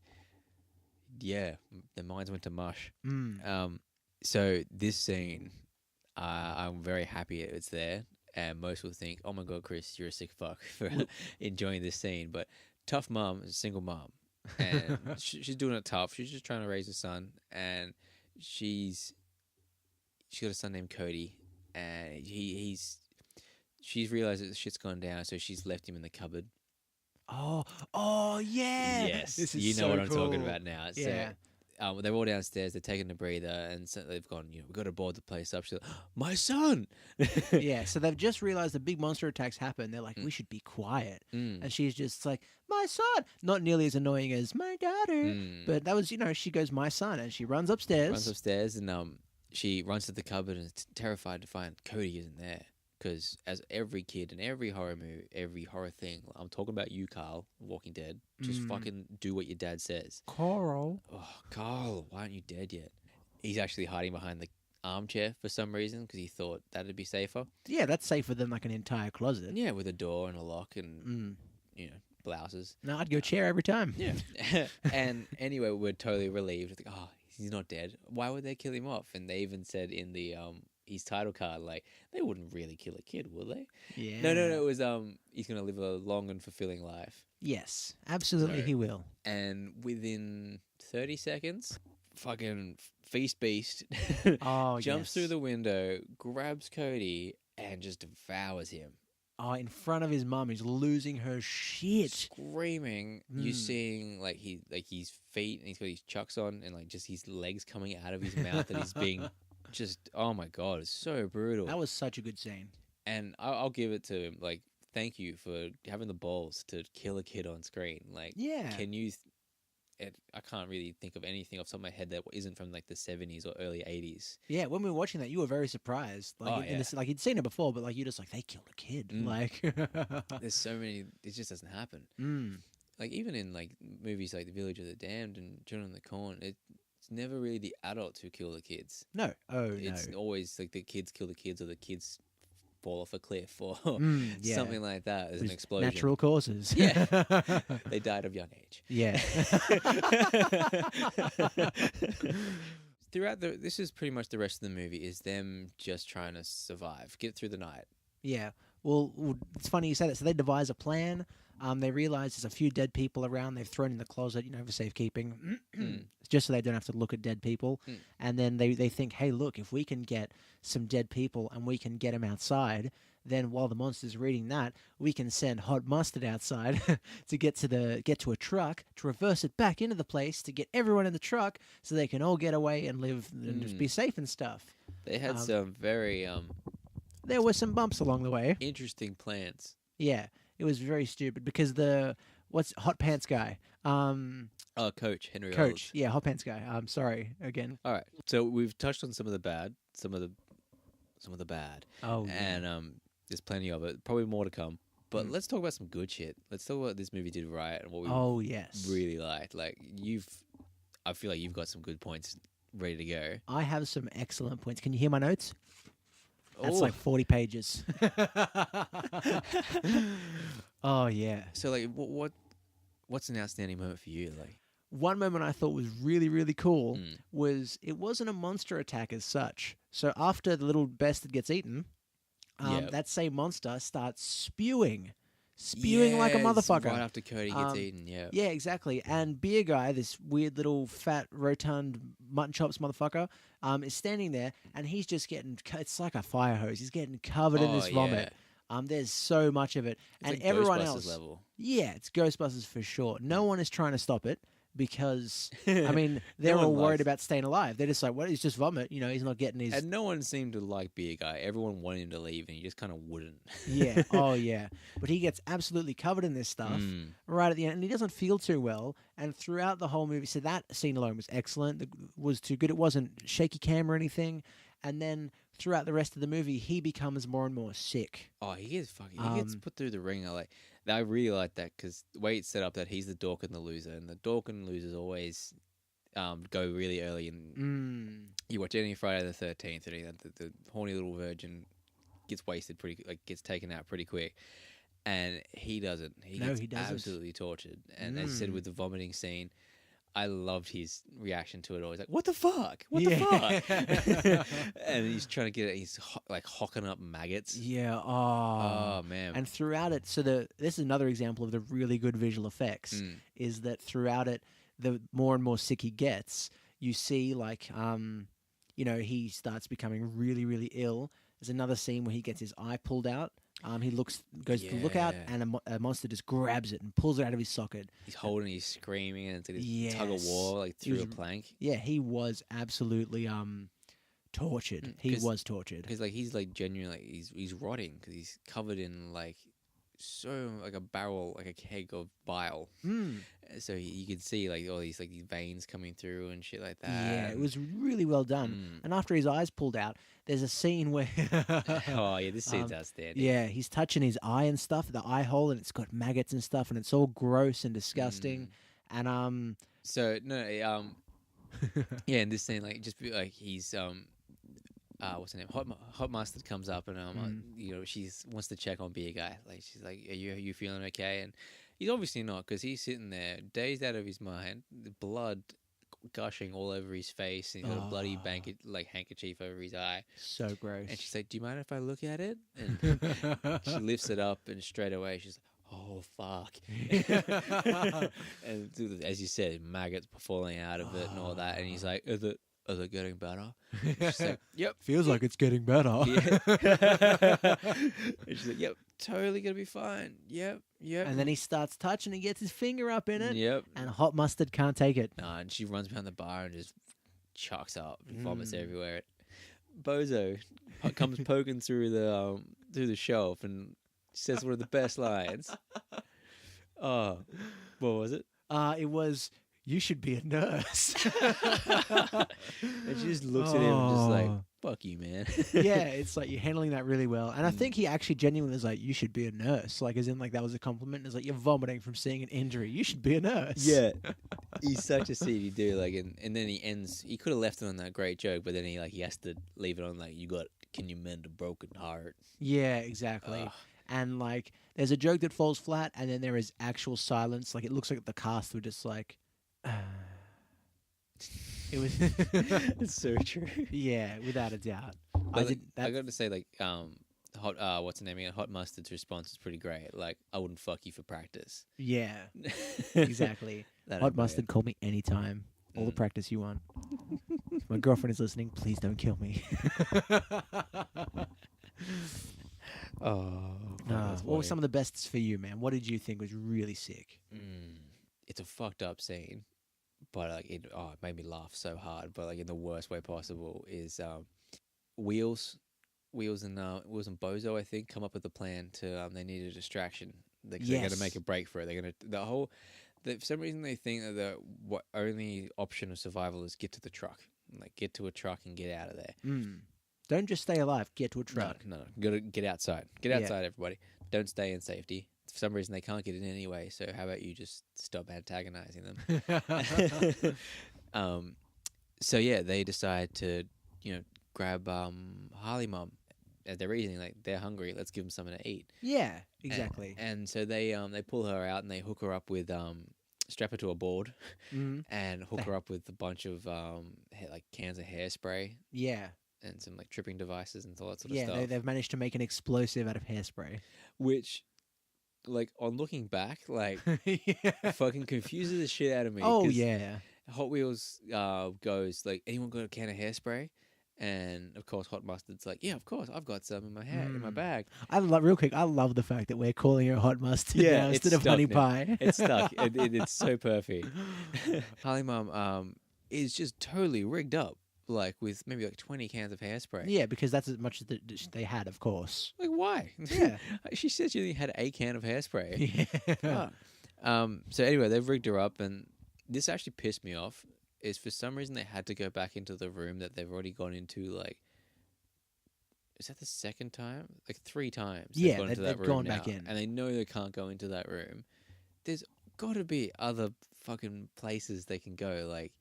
yeah, their minds went to mush. So this scene, I'm very happy it's there, and most will think, "Oh my god, Chris, you're a sick fuck for enjoying this scene." But tough mom is a single mom, and she's doing it tough. She's just trying to raise a son, and she's got a son named Cody, and she's realized that the shit's gone down, so she's left him in the cupboard. Oh yeah. Yes, This is you know so what I'm talking cool. about now. Yeah. So, they're all downstairs. They're taking a breather, and so they've gone. We've got to board the place up. She's like, "My son." Yeah, so they've just realized the big monster attacks happen. They're like, we should be quiet. And she's just like, my son. Not nearly as annoying as my daughter. But that was, she goes, my son. And she runs upstairs. Runs upstairs, and she runs to the cupboard and is terrified to find Cody isn't there. Because as every kid in every horror movie, every horror thing, I'm talking about you, Carl, Walking Dead. Just fucking do what your dad says. Coral. Oh, Carl, why aren't you dead yet? He's actually hiding behind the armchair for some reason because he thought that'd be safer. Yeah, that's safer than like an entire closet. Yeah, with a door and a lock and blouses. No, I'd go chair every time. Yeah. And anyway, we're totally relieved. Like, oh, he's not dead. Why would they kill him off? And they even said in the his title card, like, they wouldn't really kill a kid, would they? Yeah. No. It was he's gonna live a long and fulfilling life. Yes, absolutely So- he will. And within 30 seconds, fucking feast beast Oh, jumps through yes. the window, grabs Cody, and just devours him. Oh, in front of his mum, he's losing her shit. Screaming. You're seeing like his feet, and he's got his chucks on, and like just his legs coming out of his mouth, and he's being just, oh my god, it's so brutal. That was such a good scene. And I'll give it to him. Like, thank you for having the balls to kill a kid on screen. Like, Yeah. can you? I can't really think of anything off the top of my head that isn't from like the 70s or early 80s. Yeah, when we were watching that, you were very surprised. Like, Oh, yeah. like you'd seen it before, but like you're just like, they killed a kid. Like, There's so many. It just doesn't happen. mm. Like even in like movies like The Village of the Damned and Children of the Corn, it's never really the adults who kill the kids. No. Oh, It's no. always like the kids kill the kids, or the kids fall off a cliff, or Yeah. something like that. There's an There's explosion. Natural causes. Yeah. They died of young age. Yeah. Throughout this is pretty much the rest of the movie is them just trying to survive, get through the night. Yeah. Well, it's funny you say that. So they devise a plan. They realize there's a few dead people around. They've thrown in the closet, for safekeeping, just so they don't have to look at dead people. And then they think, hey, look, if we can get some dead people and we can get them outside, then while the monster's reading that, we can send hot mustard outside to get to a truck to reverse it back into the place to get everyone in the truck so they can all get away and live and just be safe and stuff. They had some very There were some bumps along the way. interesting plans. Yeah, it was very stupid because what's Hot Pants guy? Coach Henry Coach. Rollins. Yeah, Hot Pants guy. I'm sorry again. All right, so we've touched on some of the bad, some of the bad, Oh, and there's plenty of it. Probably more to come. But let's talk about some good shit. Let's talk about what this movie did right and what we oh yes. really liked. Like I feel like you've got some good points ready to go. I have some excellent points. Can you hear my notes? That's Oh. like 40 pages. Oh yeah. So like, what's an outstanding moment for you? Like, One moment I thought was really, really cool was it wasn't a monster attack as such. So after the little bastard gets eaten, Yep. that same monster starts spewing like a yes, motherfucker. right after Cody gets eaten. Yeah. Yeah, exactly. And Beer Guy, this weird little fat, rotund mutton chops motherfucker, is standing there, and he's just getting. It's like a fire hose. He's getting covered in this vomit. There's so much of it, It's and like everyone Ghostbusters else. level. Yeah, it's Ghostbusters for sure. No one is trying to stop it because I mean they're one all worried likes- about staying alive. They're just like, "What? It's just vomit." He's not getting his. And no one seemed to like Beer Guy. Everyone wanted him to leave, and he just kind of wouldn't. Yeah. Oh, yeah. But he gets absolutely covered in this stuff right at the end, and he doesn't feel too well. And throughout the whole movie, so that scene alone was excellent. It was too good. It wasn't shaky cam or anything. And then throughout the rest of the movie, he becomes more and more sick. Oh, he gets put through the ringer. I really like that because the way it's set up that he's the dork and the loser, and the dork and losers always go really early. And you watch any Friday the 13th, and the horny little virgin gets wasted gets taken out pretty quick. And he doesn't. He No, gets he doesn't. absolutely tortured. And as I said with the vomiting scene, I loved his reaction to it all. He's like, "What the fuck? What the fuck?" And he's trying to get it. He's hocking up maggots. Yeah. Oh man. And throughout it, so this is another example of the really good visual effects. Is that throughout it, the more and more sick he gets, you see he starts becoming really, really ill. There's another scene where he gets his eye pulled out. He goes to look out, and a monster just grabs it and pulls it out of his socket. He's holding, he's screaming, and it's like this tug of war, through a plank. Yeah, he was absolutely tortured. He was tortured. Because he's genuinely he's rotting because he's covered in a barrel, like a keg of bile. So you could see all these these veins coming through and shit like that. Yeah, it was really well done. And after his eyes pulled out, there's a scene where oh yeah, this scene's outstanding. Yeah, he's touching his eye and stuff, the eye hole, and it's got maggots and stuff, and it's all gross and disgusting. And So no, yeah, in this scene, he's what's her name? Hot Mustard comes up and she wants to check on Beer Guy. She's like, "Are you feeling okay?" And he's obviously not because he's sitting there dazed out of his mind, the blood gushing all over his face, and he's got a bloody handkerchief over his eye. So gross. And she's like, "Do you mind if I look at it?" And she lifts it up, and straight away she's like, "Oh fuck!" And as you said, maggots falling out of it and all that. And he's like, "Is it getting better?" And she's like, "Yep." Feels like it's getting better. Yeah. And she's like, "Yep, totally gonna be fine. Yep." And then he starts touching and gets his finger up in it. Yep. And Hot Mustard can't take it. And she runs behind the bar and just chucks up and vomits everywhere. Bozo comes poking through the shelf and says one of the best lines. Oh, what was it? It was, "You should be a nurse." And she just looks at him and just like, "Fuck you, man." Yeah, it's like you're handling that really well. And I think he actually genuinely was like, "You should be a nurse." As in that was a compliment. It's like, "You're vomiting from seeing an injury. You should be a nurse." Yeah. He's such a seedy dude. Like, and then he ends. He could have left it on that great joke, but then he has to leave it on like, can you mend a broken heart? Yeah, exactly. Ugh. And like, there's a joke that falls flat, and then there is actual silence. Like, it looks like the cast were just like, it was. It's so true. Yeah, without a doubt. But I got to say, like, hot. What's the name again? Hot Mustard's response is pretty great. Like, I wouldn't fuck you for practice. Yeah, exactly. That Hot ain't Mustard, bad. call me anytime. All the Mm. practice you want. If my girlfriend is listening, please don't kill me. What were some of the bests for you, man? What did you think was really sick? It's a fucked up scene, but like it made me laugh so hard. But like in the worst way possible is Wheels and Bozo, I think, come up with a plan to they need a distraction. They're going to make a break for it. They're going to for some reason they think that the only option of survival is get to the truck, like get to a truck and get out of there. Don't just stay alive. Get to a truck. No. Gotta get outside. Get outside, everybody. Don't stay in safety. For some reason, they can't get in anyway. So how about you just stop antagonizing them? So yeah, they decide to grab Harley Mom. They're eating, like they're hungry. Let's give them something to eat. Yeah, exactly. And so they pull her out and they hook her up with strap her to a board and hook her up with a bunch of like cans of hairspray. Yeah. And some like tripping devices and all that sort of Yeah, stuff. they've managed to make an explosive out of hairspray. Which, like, on looking back, like, Yeah. fucking confuses the shit out of me. Oh, 'cause yeah. Hot Wheels goes, like, anyone got a can of hairspray? And, of course, Hot Mustard's like, yeah, of course, I've got some in my in my bag. Real quick, I love the fact that we're calling her Hot Mustard Yeah, now it's instead of stuck Honey now. Pie. It's stuck. It's so perfect. Harley Mom is just totally rigged up, like, with maybe, like, 20 cans of hairspray. Yeah, because that's as much as they had, of course. Like, why? Yeah. She said she only had a can of hairspray. Yeah. So anyway, they've rigged her up, and this actually pissed me off. Is for some reason they had to go back into the room that they've already gone into. Like, is that the second time? Like 3 times. Yeah, gone into they've that room gone now, back in. and they know they can't go into that room. There's got to be other fucking places they can go. Like,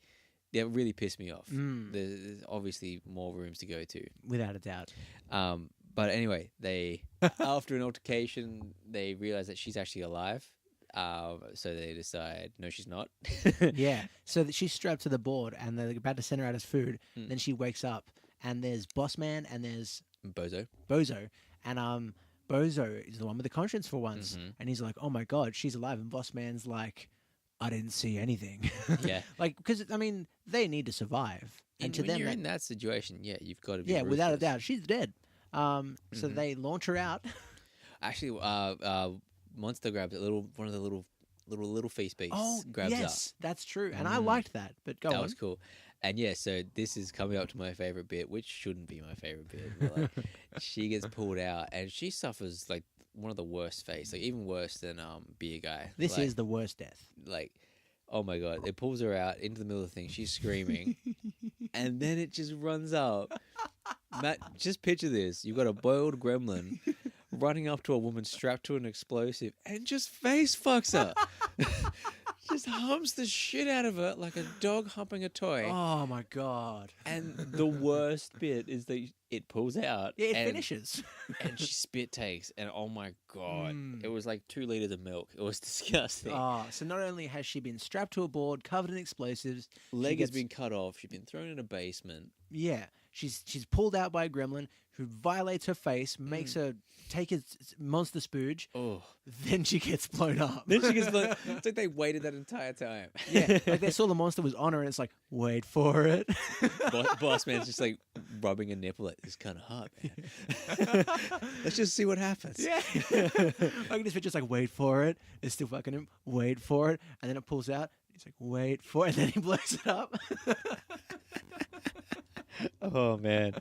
that really pissed me off. There's obviously more rooms to go to. Without a doubt. But anyway, they after an altercation, they realize that she's actually alive. So they decide, no, she's not. Yeah. So that she's strapped to the board, and they're about to send her out as food. Then she wakes up, and there's Boss Man, and there's Bozo. And Bozo is the one with the conscience for once. And he's like, oh my God, she's alive. And Boss Man's like, I didn't see anything. Yeah. Like, because, I mean, they need to survive. And to when them, you're in that situation, yeah, you've got to be without a ruthless. doubt, she's dead. So they launch her out. Actually, Monster grabs one of the little face beasts. Oh, grabs yes, that's true. And I liked that. But go that on. was cool. And yeah, so this is coming up to my favorite bit, which shouldn't be my favorite bit. But like, she gets pulled out, and she suffers like one of the worst fates, like even worse than Beer Guy. This Like, is the worst death. like, oh my God, it pulls her out into the middle of the thing. She's screaming, and then it just runs up. Matt, just picture this: you've got a boiled gremlin running up to a woman strapped to an explosive, and just face fucks her. Just humps the shit out of her like a dog humping a toy. Oh my God. And the worst bit is that it pulls out. Yeah, it and, finishes. and she spit takes, and oh my God, it was like 2 liters of milk. It was disgusting. Oh, so not only has she been strapped to a board, covered in explosives, Leg she has gets- been cut off. She's been thrown in a basement. Yeah, she's pulled out by a gremlin who violates her face, makes her take his monster spooge. Oh. Then she gets blown up. Then she gets blown. It's like they waited that entire time. Yeah, like they saw the monster was on her, and it's like, wait for it. Boss man's just like rubbing a nipple. Like, it's kind of hot, man. Let's just see what happens. Yeah. Like this bitch just like, wait for it. It's still fucking him. Wait for it, and then it pulls out. He's like, wait for it, and then he blows it up. Oh man.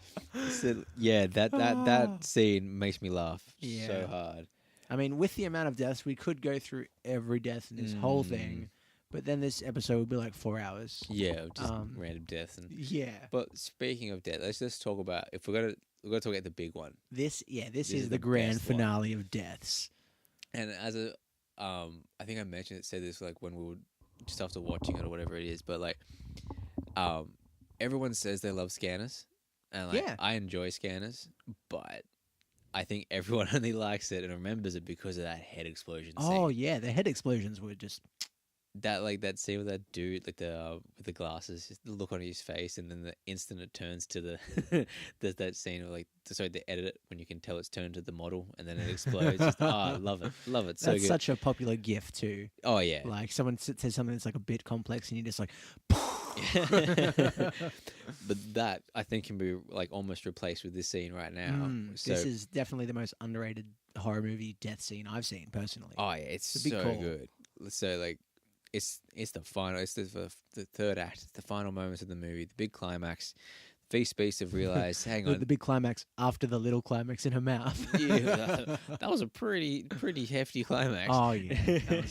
So, yeah, that scene makes me laugh Yeah. so hard. I mean, with the amount of deaths, we could go through every death in this whole thing, but then this episode would be like 4 hours. Yeah, just random deaths. And Yeah. but speaking of death, let's just talk about if we're gonna talk about the big one. This is is the the grand best one. finale of deaths. And as a I think I mentioned it, said this like when we were just after watching it or whatever it is. But like, everyone says they love scanners, and like Yeah. I enjoy scanners, but I think everyone only likes it and remembers it because of that head explosion scene. Oh yeah, the head explosions were just. That scene with that dude, like with the glasses, just the look on his face, and then the instant it turns to the there's that scene of like, sorry, they edit it when you can tell it's turned to the model, and then it explodes. Just, I love it, so That's good. such a popular GIF too. Oh yeah, Like someone says something that's like a bit complex, and you're just like. but that I think can be like almost replaced with this scene right now. So, This is definitely the most underrated horror movie death scene I've seen personally. oh yeah, it's a big so call. good. So like, it's the final. It's the third act. It's the final moments of the movie. The big climax. Face space of realize. Hang The on. big climax after the little climax in her mouth. Yeah, that was a pretty hefty climax. Oh yeah. That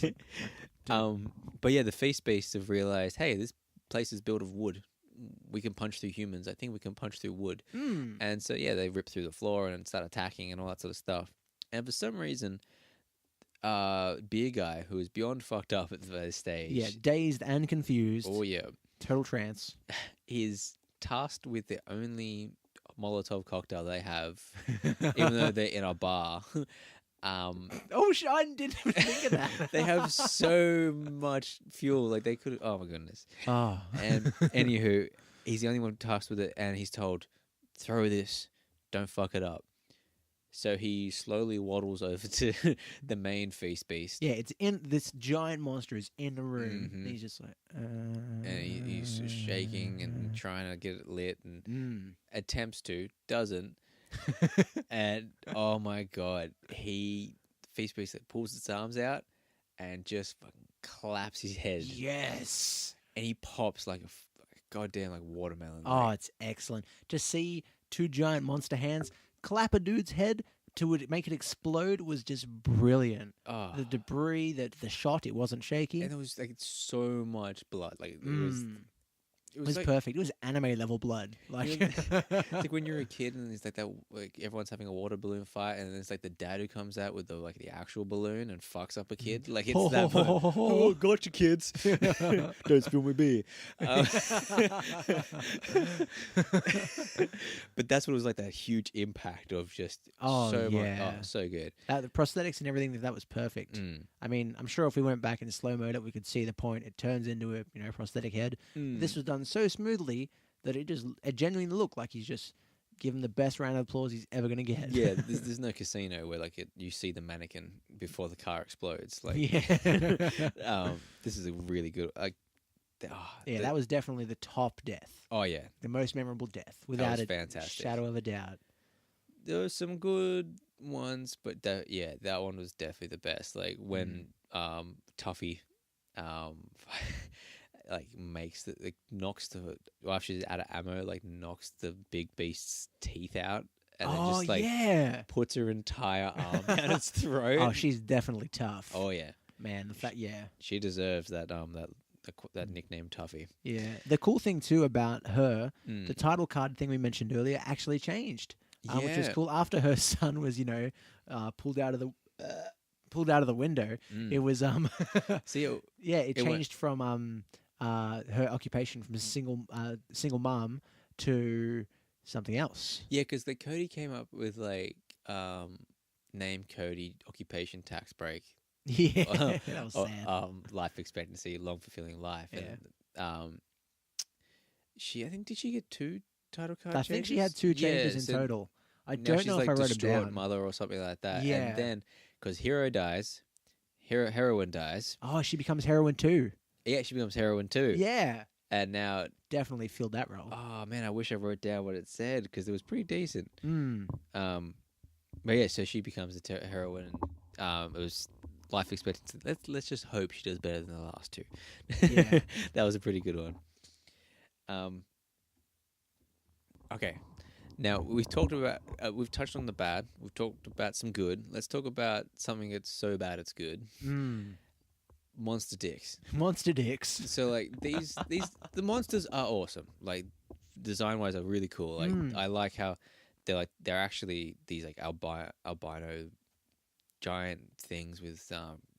was- But yeah, the face space of realize, hey, this place is built of wood. We can punch through humans. I think we can punch through wood. And so yeah, they rip through the floor and start attacking and all that sort of stuff. And for some reason, beer guy who is beyond fucked up at this stage. Yeah, dazed and confused. Oh yeah, Total trance. is tasked with the only Molotov cocktail they have, even though they're in a bar. Oh, I didn't even think of that. They have so much fuel, like they could. Oh my goodness! Oh. And anywho, he's the only one tasked with it, and he's told, "Throw this, don't fuck it up." So he slowly waddles over to the main feast beast. Yeah, it's in this giant monster is in the room. Mhm. And he's just like, And he's just shaking and trying to get it lit, and attempts to, doesn't. And oh my god, feast beast pulls its arms out and just fucking claps his head. yes. And he pops like a goddamn like watermelon. Oh, it's excellent to see two giant monster hands clap a dude's head to make it explode was just brilliant. Oh. The debris, the shot, it wasn't shaky. And there was like so much blood. Like it It was like, perfect. It was anime level blood. Like, it's like when you're a kid and it's like that, like everyone's having a water balloon fight, and then it's like the dad who comes out with the actual balloon and fucks up a kid. Like it's that. Oh, gotcha, kids! Don't spill my beer. But that's what it was like. That huge impact of just Oh, so much. yeah. Oh, so good. the prosthetics and everything, that was perfect. I mean, I'm sure if we went back in slow mode, we could see the point. It turns into a prosthetic head. This was done so smoothly that it genuinely looked like he's just given the best round of applause he's ever gonna get. Yeah, there's no casino where like you see the mannequin before the car explodes. Like, yeah. this is a really good. That was definitely the top death, Oh yeah, the most memorable death, without was a fantastic. shadow of a doubt. there were some good ones, but that one was definitely the best. Like when Tuffy, like knocks after she's out of ammo, like knocks the big beast's teeth out, and then just like yeah. puts her entire arm down its throat. Oh, she's definitely tough. Oh yeah, Man, the fact, she deserves that that nickname Tuffy. yeah. The cool thing too about her, Mm. the title card thing we mentioned earlier actually changed, which was Yeah. cool. After her son was, pulled out of the window, it was See, it it went- changed from her occupation from single mom to something else. yeah, because the Cody came up with like name Cody, occupation, tax break. Yeah, that was sad. Life expectancy, long fulfilling life. Yeah. And I think, did she get 2 title card I changes? think she had 2 changes in so total. I now don't she's know like if I wrote them distraught down. mother or something like that. Yeah. And then, because Hero dies, Heroine dies. Oh, she becomes heroine too. Yeah, she becomes Heroine too. Yeah, And now, definitely filled that role. oh man, I wish I wrote down what it said because it was pretty decent. Mm. But yeah, so she becomes a heroine. And, it was life expectancy. Let's just hope she does better than the last 2. Yeah. That was a pretty good one. Okay, now we've touched on the bad. We've talked about some good. Let's talk about something that's so bad it's good. Monster dicks. Monster dicks. So like these the monsters are awesome. Like design wise, are really cool. Like I like how they're actually these like albino giant things with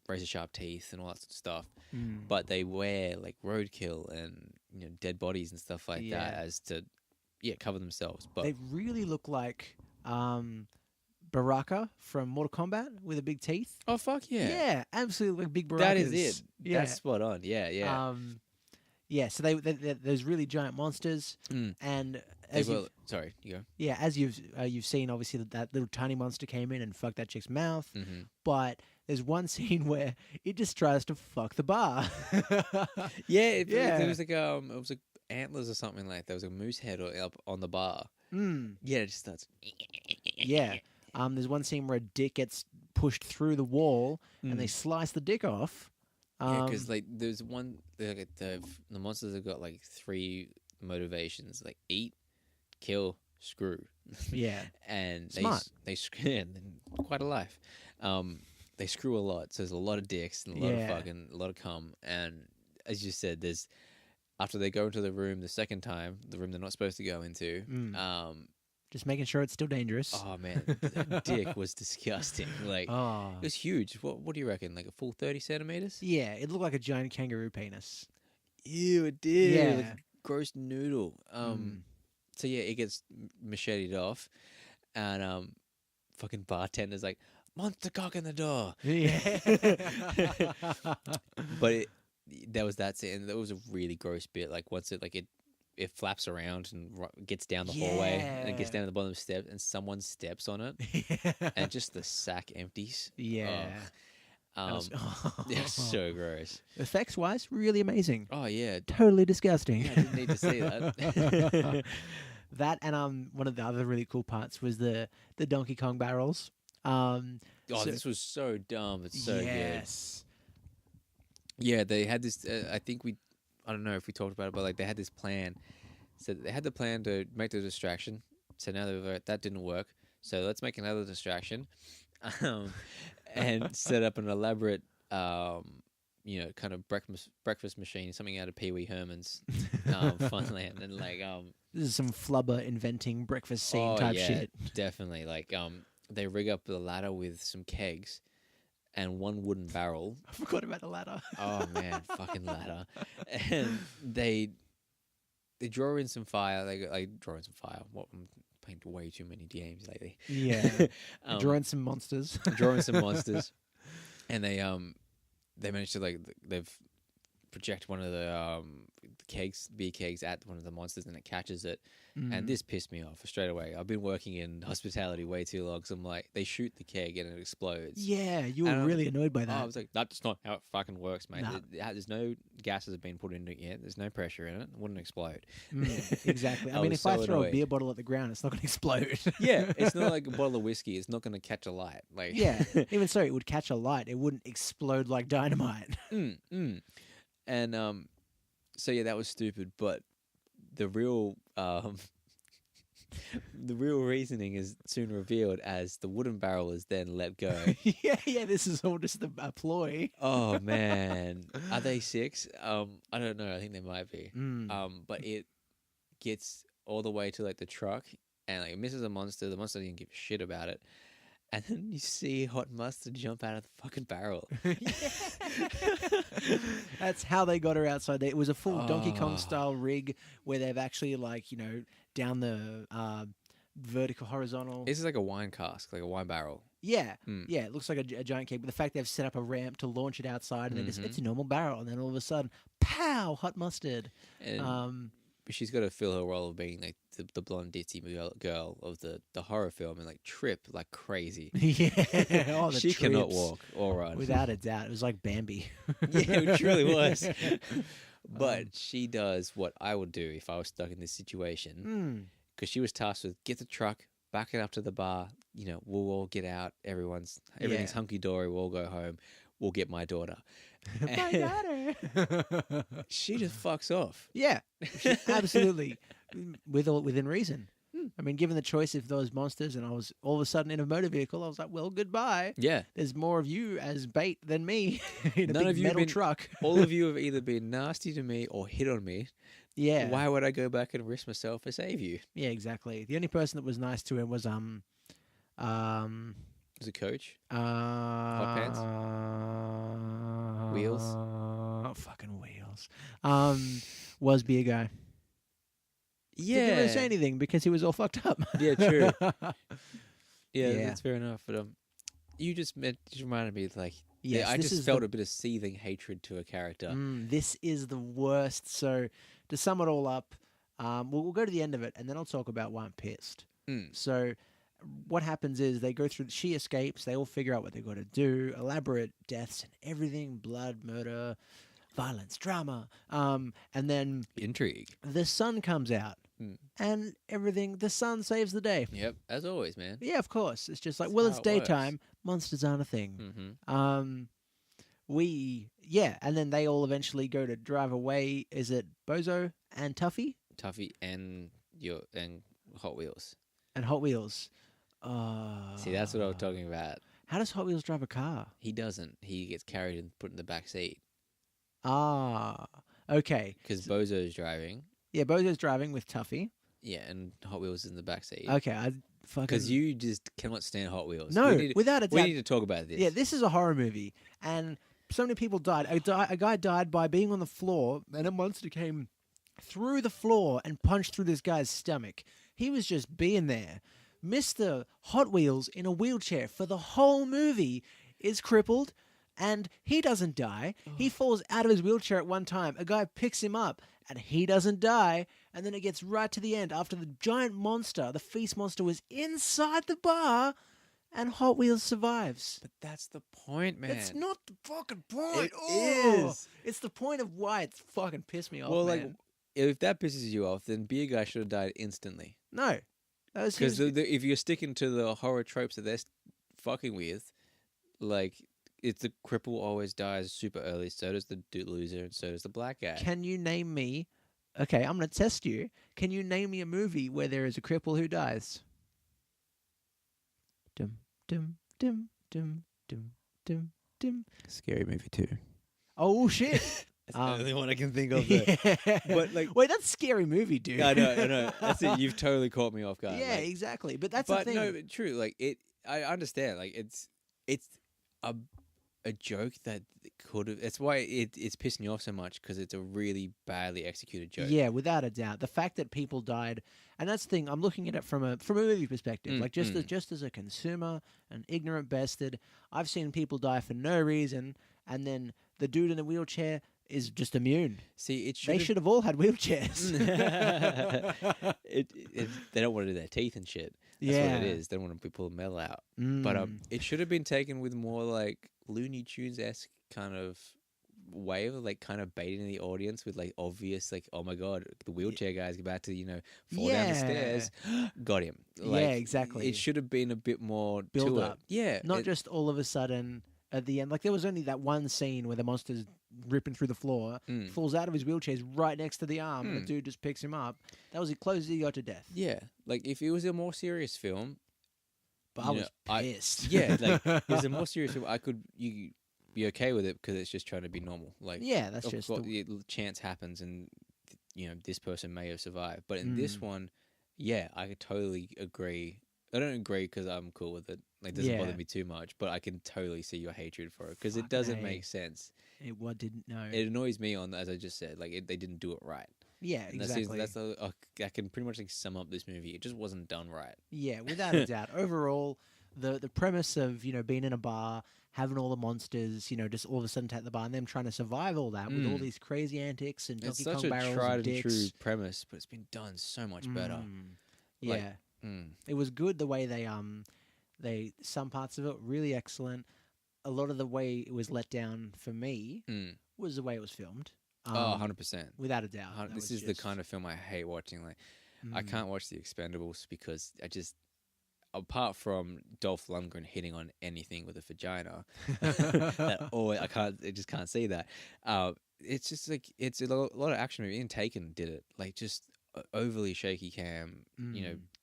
razor sharp teeth and all that sort of stuff. Mm. But they wear like roadkill and dead bodies and stuff like that as to cover themselves. But They really look like Baraka from Mortal Kombat with the big teeth. oh fuck yeah, Yeah, absolutely like big Barakas. that is it. Yeah. That's spot on. Yeah. So they're those really giant monsters, and as sorry, you go. yeah, as you've seen, obviously that little tiny monster came in and fucked that chick's mouth. Mm-hmm. But there's one scene where it just tries to fuck the bar. There was like it was like antlers or something like that. There was a moose head up on the bar. Yeah, it just starts. Yeah. There's one scene where a dick gets pushed through the wall and they slice the dick off. Because like there's one like the monsters have got like 3 motivations, like eat, kill, screw. Yeah. And Smart. they quite a life. They screw a lot, so there's a lot of dicks and a lot of fucking, a lot of cum. And as you said, there's after they go into the room the second time, the room they're not supposed to go into. Just making sure it's still dangerous. Oh man, that dick was disgusting. Like it was huge. What do you reckon? Like a full 30 centimeters? Yeah, it looked like a giant kangaroo penis. Ew, it did. Yeah. Like a gross noodle. So yeah, it gets macheted off, and fucking bartender's like, monster cock in the door. Yeah. But there was that scene. That was a really gross bit. Like once it flaps around and gets down the hallway and it gets down to the bottom of the steps and someone steps on it and just the sack empties. Yeah. Yeah, so gross. Effects wise, really amazing. Oh yeah, Totally disgusting. I didn't need to see that. That and one of the other really cool parts was the Donkey Kong barrels. This was so dumb. It's so good. Yes. Yeah, they had this. I don't know if we talked about it, but like they had this plan. So they had the plan to make the distraction. So now that didn't work. So let's make another distraction, and set up an elaborate, kind of breakfast machine, something out of Pee Wee Herman's Funland, and like This is some flubber inventing breakfast scene type shit. Definitely. Like they rig up the ladder with some kegs and one wooden barrel. I forgot about the ladder. Oh man, fucking ladder. And they draw in some fire. They draw in some fire. I'm playing way too many games lately. Yeah. Drawing some monsters. Drawing some monsters. And they managed to they've project one of the beer kegs at one of the monsters and it catches it. And this pissed me off straight away. I've been working in hospitality way too long, so I'm like, they shoot the keg and it explodes. Yeah, you were really annoyed by that. I was like, that's not how it fucking works, mate. Nah. There's no gases have been put into it yet. There's no pressure in it. It wouldn't explode. Exactly. I I mean, was if I so throw a annoyed. beer bottle at the ground, it's not going to explode. Yeah, it's not like a bottle of whiskey. It's not going to catch a light. Like Yeah. Even so, it would catch a light. It wouldn't explode like dynamite. And so yeah, that was stupid. But the real the real reasoning is soon revealed as the wooden barrel is then let go. Yeah. This is all just a ploy. Oh man, are they 6? I don't know. I think they might be. But it gets all the way to like the truck and like it misses a monster. The monster didn't give a shit about it. And then you see Hot Mustard jump out of the fucking barrel. That's how they got her outside. It was a full Donkey Kong style rig where they've actually down the vertical, horizontal. This is like a wine cask, like a wine barrel. Yeah, yeah. It looks like a giant cake. But the fact they've set up a ramp to launch it outside, and then it's a normal barrel, and then all of a sudden, pow! Hot Mustard. And she's got to fill her role of being like the blonde ditzy girl of the horror film and like trip like crazy. Yeah, she cannot walk or run without a doubt. It was like Bambi. Yeah, it truly was. But she does what I would do if I was stuck in this situation. Because she was tasked with get the truck, back it up to the bar. We'll all get out. Everything's hunky dory. We'll all go home. We'll get my daughter. My daughter. She just fucks off. Yeah, absolutely, within reason. I mean, given the choice of those monsters, and I was all of a sudden in a motor vehicle, I was like, "Well, goodbye." Yeah, there's more of you as bait than me in None a of big you metal truck. All of you have either been nasty to me or hit on me. Yeah. Why would I go back and risk myself to save you? Yeah, exactly. The only person that was nice to him was Was it Coach? Pants? Wheels? Fucking wheels. Was Beer Guy. Didn't really say anything because he was all fucked up. Yeah, true. Yeah. That's fair enough. But you just reminded me like Yes, I this just is felt a bit of seething hatred to a character. This is the worst. So to sum it all up, we'll go to the end of it, and then I'll talk about why I'm pissed. So what happens is they go through. She escapes. They all figure out what they've got to do. Elaborate deaths and everything: blood, murder, violence, drama. And then Intrigue. the sun comes out, and everything. The sun saves the day. Yep, as always, man. Yeah, of course. It's just like, That's well, how it's it works. daytime. Monsters aren't a thing. Mm-hmm. And then they all eventually go to drive away. Is it Bozo and Tuffy Tuffy and Hot Wheels. and Hot Wheels? See, that's what I was talking about. How does Hot Wheels drive a car? He doesn't. He gets carried and put in the back seat Okay. because Bozo's driving. Yeah, Bozo's driving with Tuffy. Yeah, and Hot Wheels is in the back seat. Okay, I fucking Because you just cannot stand Hot Wheels. no, We need- without a We doubt. need to talk about this. Yeah, this is a horror movie, and so many people died. A guy died by being on the floor, and a monster came through the floor and punched through this guy's stomach. He was just being there. Mr. Hot Wheels in a wheelchair for the whole movie is crippled, and he doesn't die. He falls out of his wheelchair at one time. A guy picks him up, and he doesn't die. And then it gets right to the end after the giant monster, the feast monster, was inside the bar, and Hot Wheels survives. But that's the point, man. It's not the fucking point. It Oh, is. It's the point of why it's fucking pissed me off. Well, man. like, if that pisses you off, then Beer Guy should have died instantly. No. Because if you're sticking to the horror tropes that they're fucking with, like, it's the cripple always dies super early, so does the loser, and so does the black guy. Can you name me? Okay, I'm going to test you. Can you name me a movie where there is a cripple who dies? Dum, dum, dum, dum, dum, dum, dum. Scary Movie 2. Oh, shit. That's the only one I can think of. Yeah. But, like... Wait, that's a scary movie, dude. I know. That's it. You've totally caught me off guard. Yeah, like, exactly. But that's but the thing. no, but true. Like I understand. Like it's a joke that could have. That's why it's pissing you off so much because it's a really badly executed joke. Yeah, without a doubt. The fact that people died, and that's the thing. I'm looking at it from a movie perspective. Like just as a consumer, an ignorant bastard, I've seen people die for no reason, and then the dude in the wheelchair is just immune. See, They should have all had wheelchairs. They don't want to do their teeth and shit. That's what it is. They don't want to pull metal out. But it should have been taken with more like Looney Tunes-esque kind of way of like kind of baiting the audience with like obvious like, oh my god, the wheelchair guy's about to fall down the stairs. Got him. Like, yeah, exactly. It should have been a bit more Build to up. it. Yeah, Not just all of a sudden at the end. Like there was only that one scene where the monster's ripping through the floor, falls out of his wheelchair, is right next to the arm, and the dude just picks him up. That was as close as he got to death. Yeah, like if it was a more serious film, But I was pissed. yeah, like if it was a more serious film, you be okay with it because it's just trying to be normal. Like Yeah, that's of just course, the- chance happens, and this person may have survived. But in this one, yeah, I could totally agree. I don't agree because I'm cool with it. Like, it doesn't bother Yeah. me too much, but I can totally see your hatred for it because it Fucking doesn't A. make sense. It didn't know. It annoys me as I just said, like they didn't do it right. Yeah, And exactly. I can pretty much like sum up this movie. It just wasn't done right. Yeah, without a doubt. Overall, the premise of being in a bar, having all the monsters, just all of a sudden take the bar, and them trying to survive all that with all these crazy antics and It's Donkey such Kong a barrels tried and and dicks. true premise, but it's been done so much better. Yeah, Like, it was good the way they some parts of it really excellent. A lot of the way it was let down for me was the way it was filmed. 100%. Without a doubt. This is the kind of film I hate watching. Like, I can't watch The Expendables because apart from Dolph Lundgren hitting on anything with a vagina, I just can't see that. It's just like it's a lot of action movie. Even Taken did it. Like just overly shaky cam,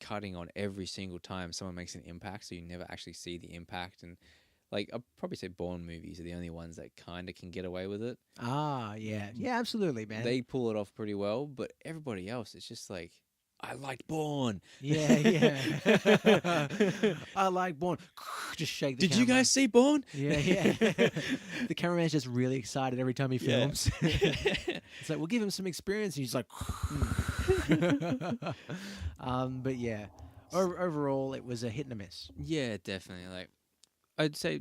cutting on every single time someone makes an impact, so you never actually see the impact. And like I'd probably say Bourne movies are the only ones that kind of can get away with it. Yeah, absolutely, man. They pull it off pretty well, but everybody else, it's just like I liked Born. Yeah. I like Born. Just shake the Did you camera. guys see Born? Yeah. The cameraman's just really excited every time he Yeah. films. It's like, we'll give him some experience. And he's like, but yeah, overall, it was a hit and a miss. Yeah, definitely. Like, I'd say,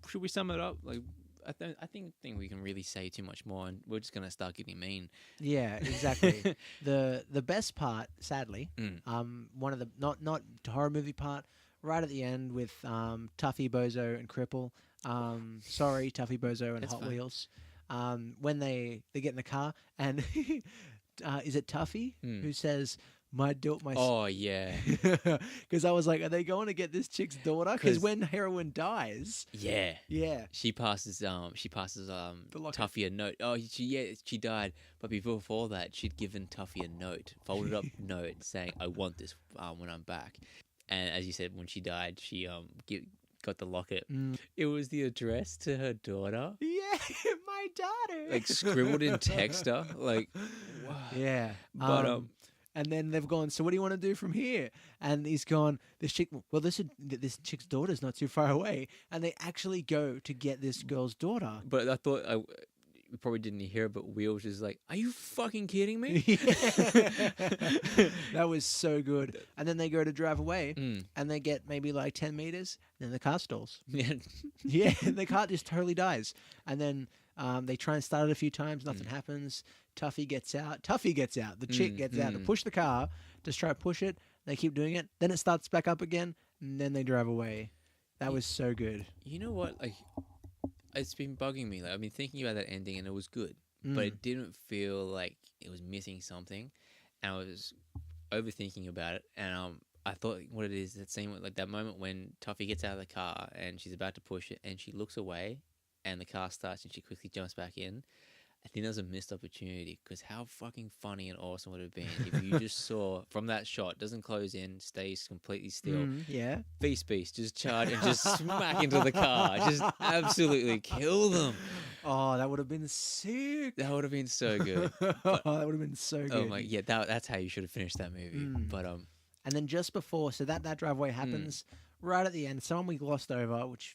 should we sum it up? Like, I think we can really say too much more, and we're just gonna start getting mean. Yeah, exactly. The best part, sadly, Mm. one of the not horror movie part, right at the end with Tuffy, Bozo, and Cripple. Sorry, Tuffy, Bozo, and That's Hot fine. Wheels. When they get in the car, and is it Tuffy who says, my Oh yeah, because I was like, are they going to get this chick's daughter? Because 'Cause- when heroin dies, yeah. yeah, She passes locket. Tuffy a note. Oh, she died, but before that, she'd given Tuffy a note, folded up note saying, "I want this when I'm back." And as you said, when she died, she got the locket. It was the address to her daughter, yeah, my daughter, like scribbled in texter, like. yeah, But and then they've gone, so what do you want to do from here? And he's gone, this chick's daughter's not too far away. And they actually go to get this girl's daughter. But I thought we probably didn't hear it, but Wheels is like, "Are you fucking kidding me?" That was so good. And then they go to drive away, and they get maybe like 10 meters, and then the car stalls. Yeah. Yeah, the car just totally dies. And then they try and start it a few times, nothing happens. Tuffy gets out. The chick gets out to push the car, just try to push it. They keep doing it. Then it starts back up again, and then they drive away. That was so good. You know what? Like, it's been bugging me. Like, I've been thinking about that ending, and it was good, but it didn't feel like it was missing something. And I was overthinking about it, and I thought what it is, that scene, like that moment when Tuffy gets out of the car and she's about to push it, and she looks away, and the car starts, and she quickly jumps back in. I think that was a missed opportunity, because how fucking funny and awesome would it have been if you just saw from that shot, doesn't close in, stays completely still, Yeah. Beast, just charge and just smack into the car, just absolutely kill them. Oh, that would have been sick. That would have been so good. That would have been so good. Oh my, yeah, that's how you should have finished that movie. But And then just before, so that driveway happens, right at the end, someone we glossed over, which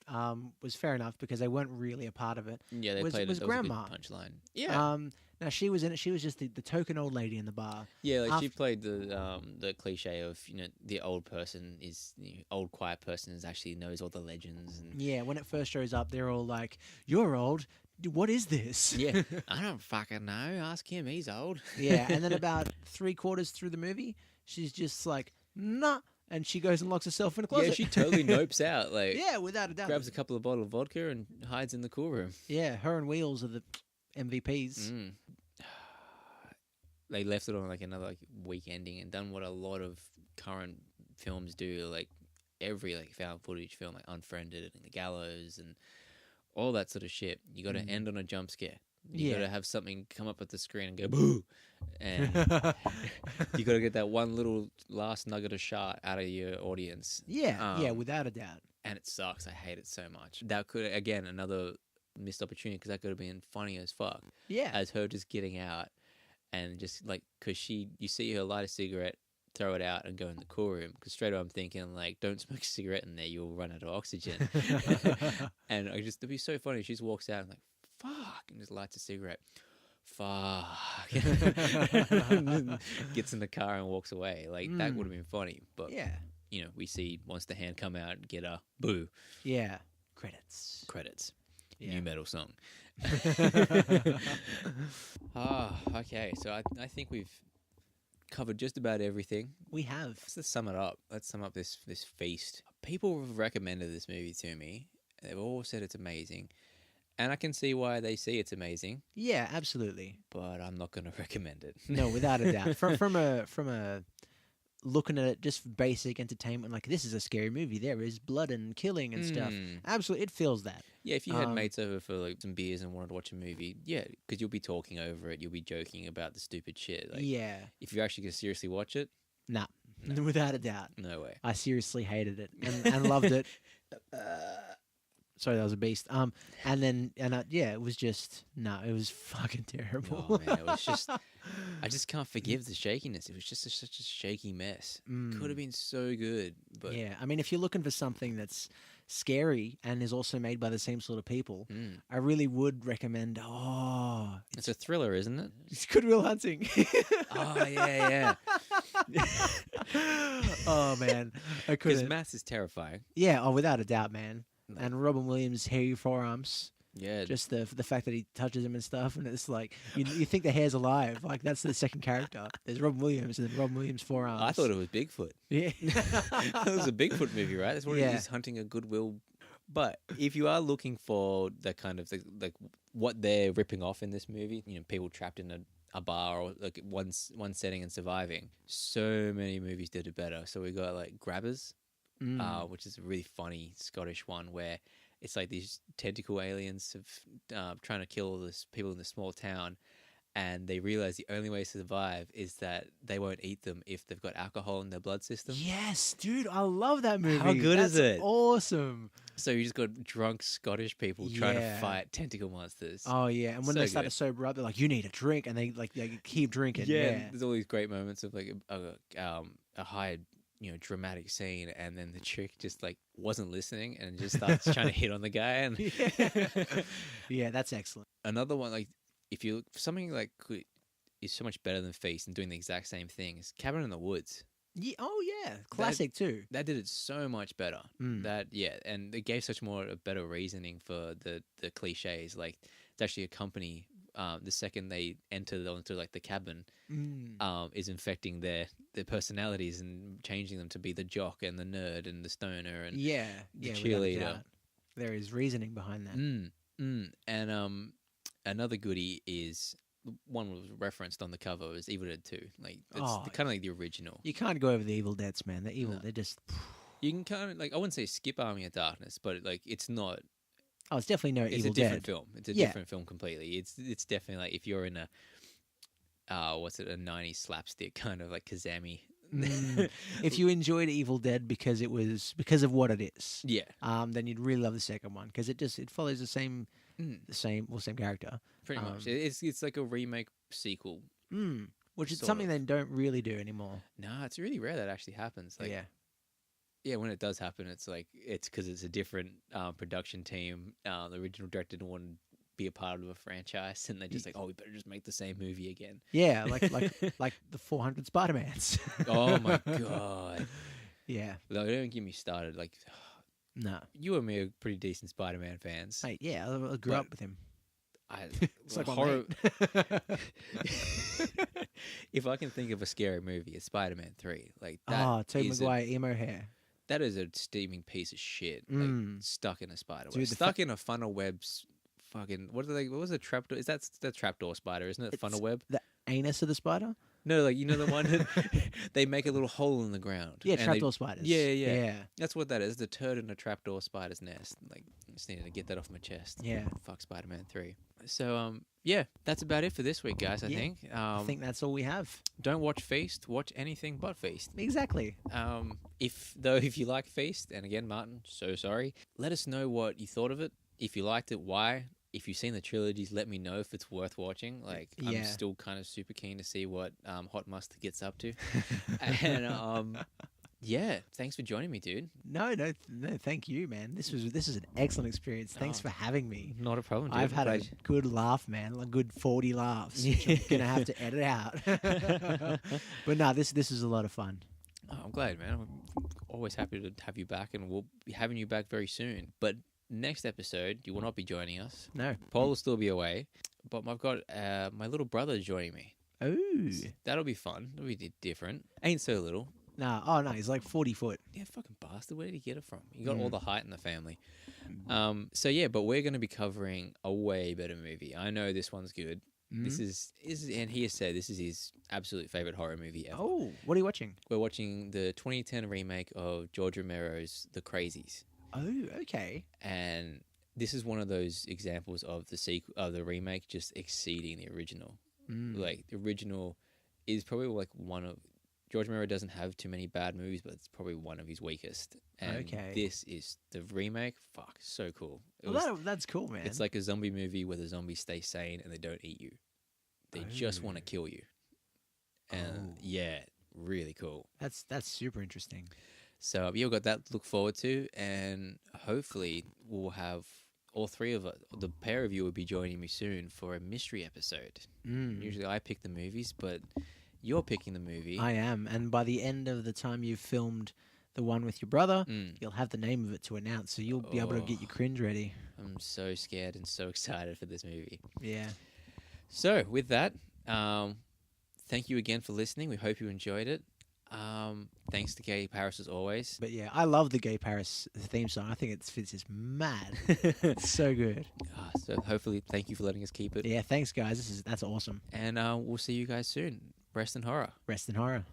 was fair enough because they weren't really a part of it. yeah, they was played was it. That was a good Grandma. punchline. Yeah, Now she was in it. She was just the token old lady in the bar. yeah, like she after- played the cliche of the old person is old quiet person is actually knows all the legends and Yeah, when it first shows up, they're all like, "You're old. What is this?" yeah, I don't fucking know. Ask him. He's old. Yeah, and then about 3/4 through the movie, she's just like, "Nah," and she goes and locks herself in a closet. Yeah, she totally nopes out. Like, Yeah, without a doubt. grabs a couple of bottles of vodka and hides in the cool room. Yeah, her and Wheels are the MVPs. They left it on like another weak ending and done what a lot of current films do, like every found footage film, like Unfriended and The Gallows and all that sort of shit. You got to end on a jump scare. You got to have something come up at the screen and go boo, and you got to get that one little last nugget of shot out of your audience. Yeah, without a doubt. And it sucks. I hate it so much. That could again another missed opportunity because that could have been funny as fuck. Yeah. As her just getting out and just because you see her light a cigarette, throw it out, and go in the cool room. Because straight away I'm thinking don't smoke a cigarette in there, you'll run out of oxygen. And it'd be so funny. She just walks out and fuck, and just lights a cigarette. Fuck. Gets in the car and walks away. That would have been funny. But Yeah. we see Monster Hand come out and get a boo. Yeah. Credits. New metal song. Okay. So I think we've covered just about everything. We have. Let's sum it up. Let's sum up this feast. People have recommended this movie to me. They've all said it's amazing. And I can see why they see it's amazing, Yeah, absolutely. but I'm not going to recommend it. No, without a doubt. From a looking at it, just basic entertainment, this is a scary movie. There is blood and killing and stuff. Absolutely, it feels that. Yeah, if you had mates over for some beers and wanted to watch a movie, yeah, because you'll be talking over it, you'll be joking about the stupid shit. Yeah. If you're actually going to seriously watch it, Nah, without a doubt. no way. I seriously hated it and loved it. Sorry, that was a beast. And then yeah, it was just it was fucking terrible. Oh man, it was just. I just can't forgive the shakiness. It was just such a shaky mess. Could have been so good, but Yeah, I mean, if you're looking for something that's scary and is also made by the same sort of people, I really would recommend. Oh, it's a thriller, isn't it? it's Good Will Hunting. Oh yeah, Oh man, I because couldn't. maths is terrifying. Yeah, oh, without a doubt, man. And Robin Williams' hairy forearms. Yeah, Just the fact that he touches him and stuff, and it's like you think the hair's alive. Like that's the second character. There's Robin Williams and then Robin Williams' forearms. I thought it was Bigfoot. Yeah, It was a Bigfoot movie, right? That's where he's hunting a goodwill. But if you are looking for that kind of like what they're ripping off in this movie, people trapped in a bar or like one setting and surviving. So many movies did it better. So we got like Grabbers, which is a really funny Scottish one where it's like these tentacle aliens have trying to kill all these people in the small town, and they realize the only way to survive is that they won't eat them if they've got alcohol in their blood system. yes, dude, I love that movie. How good is That's it? Awesome. So you just got drunk Scottish people trying to fight tentacle monsters. Oh yeah, and when So they start good. to sober up, they're like, "You need a drink," and they keep drinking. Yeah, Yeah, and there's all these great moments of like a high, dramatic scene, and then the chick just like wasn't listening and just starts trying to hit on the guy. And yeah, that's excellent. another one, like if you something like is so much better than Feast and doing the exact same thing is Cabin in the Woods. Yeah, oh yeah, classic too. That did it so much better. That and it gave such a better reasoning for the cliches. Like it's actually a company. The second they enter onto like the cabin, is infecting their personalities and changing them to be the jock and the nerd and the stoner and the without a cheerleader. doubt. There is reasoning behind that. And another goodie is one was referenced on the cover is Evil Dead 2. Like it's kind of like the original. You can't go over the Evil Deads, man. They're evil. No. They're just. You can kind of like I wouldn't say skip Army of Darkness, but like it's not. Oh, it's definitely no It's Evil a different Dead. film. It's a different film completely. It's definitely like if you're in a a 90s slapstick kind of like Kazami. If you enjoyed Evil Dead because of what it is, Yeah. then you'd really love the second one because it follows the same character. Pretty much. It's like a remake sequel. Which is Sort something of. they don't really do anymore. Nah, it's really rare that actually happens. Like, yeah, when it does happen, it's like it's because it's a different production team. The original director didn't want to be a part of a franchise, and they're just like, oh, we better just make the same movie again. Yeah, like the 400 Spider-Mans. Oh my god. Yeah. Though don't get me started. Like, No. you and me are pretty decent Spider-Man fans. Mate, yeah, I grew up with him. It's like my horror. mate. If I can think of a scary movie, it's Spider-Man 3. Like that. Tobey Maguire emo hair. That is a steaming piece of shit. Like stuck in a spider web. Dude, Stuck in a funnel web's fucking what was a trapdoor? Is that the trapdoor spider, isn't it? Funnel web? The anus of the spider? No, like the one that they make a little hole in the ground. Yeah, and trapdoor spiders. Yeah. That's what that is. The turd in a trapdoor spider's nest. Like I just needed to get that off my chest. Yeah. Fuck Spider-Man 3. So yeah, that's about it for this week, guys, I think. I think that's all we have. Don't watch Feast, watch anything but Feast. Exactly. If you like Feast, and again, Martin, so sorry. Let us know what you thought of it. If you liked it, why? If you've seen the trilogies, let me know if it's worth watching. Like, I'm still kind of super keen to see what Hot Mustard gets up to. And yeah, thanks for joining me, dude. No, thank you, man. This is an excellent experience. Thanks for having me. Not a problem, dude. I've had a good laugh, man. A good 40 laughs. Which I'm gonna have to edit out. But no, this is a lot of fun. Oh, I'm glad, man. I'm always happy to have you back, and we'll be having you back very soon. But next episode, you will not be joining us. No, Paul will still be away, but I've got my little brother joining me. Oh, That'll be fun. It'll be different. Ain't so little. no, he's like 40 foot. Yeah, fucking bastard. Where did he get it from? He got all the height in the family. So yeah, but we're going to be covering a way better movie. I know this one's good. This is and he has said this is his absolute favorite horror movie ever. Oh, what are you watching? We're watching the 2010 remake of George Romero's The Crazies. Oh, okay. And this is one of those examples of the remake just exceeding the original. Like the original is probably like one of George Romero doesn't have too many bad movies, but it's probably one of his weakest. And Okay. this is the remake. Fuck, so cool. That's cool, man. It's like a zombie movie where the zombies stay sane and they don't eat you. They just want to kill you. And yeah, really cool. That's super interesting. So you've got that to look forward to, and hopefully we'll have all three of us, the pair of you will be joining me soon for a mystery episode. Usually I pick the movies, but you're picking the movie. I am, and by the end of the time you've filmed the one with your brother, you'll have the name of it to announce, so you'll be able to get your cringe ready. I'm so scared and so excited for this movie. Yeah. So with that, thank you again for listening. We hope you enjoyed it. Thanks to Gay Paris as always. But yeah, I love the Gay Paris theme song. I think it fits is mad. It's so good. So hopefully, thank you for letting us keep it. Yeah, thanks guys. That's awesome. And we'll see you guys soon. Rest in horror. Rest in horror.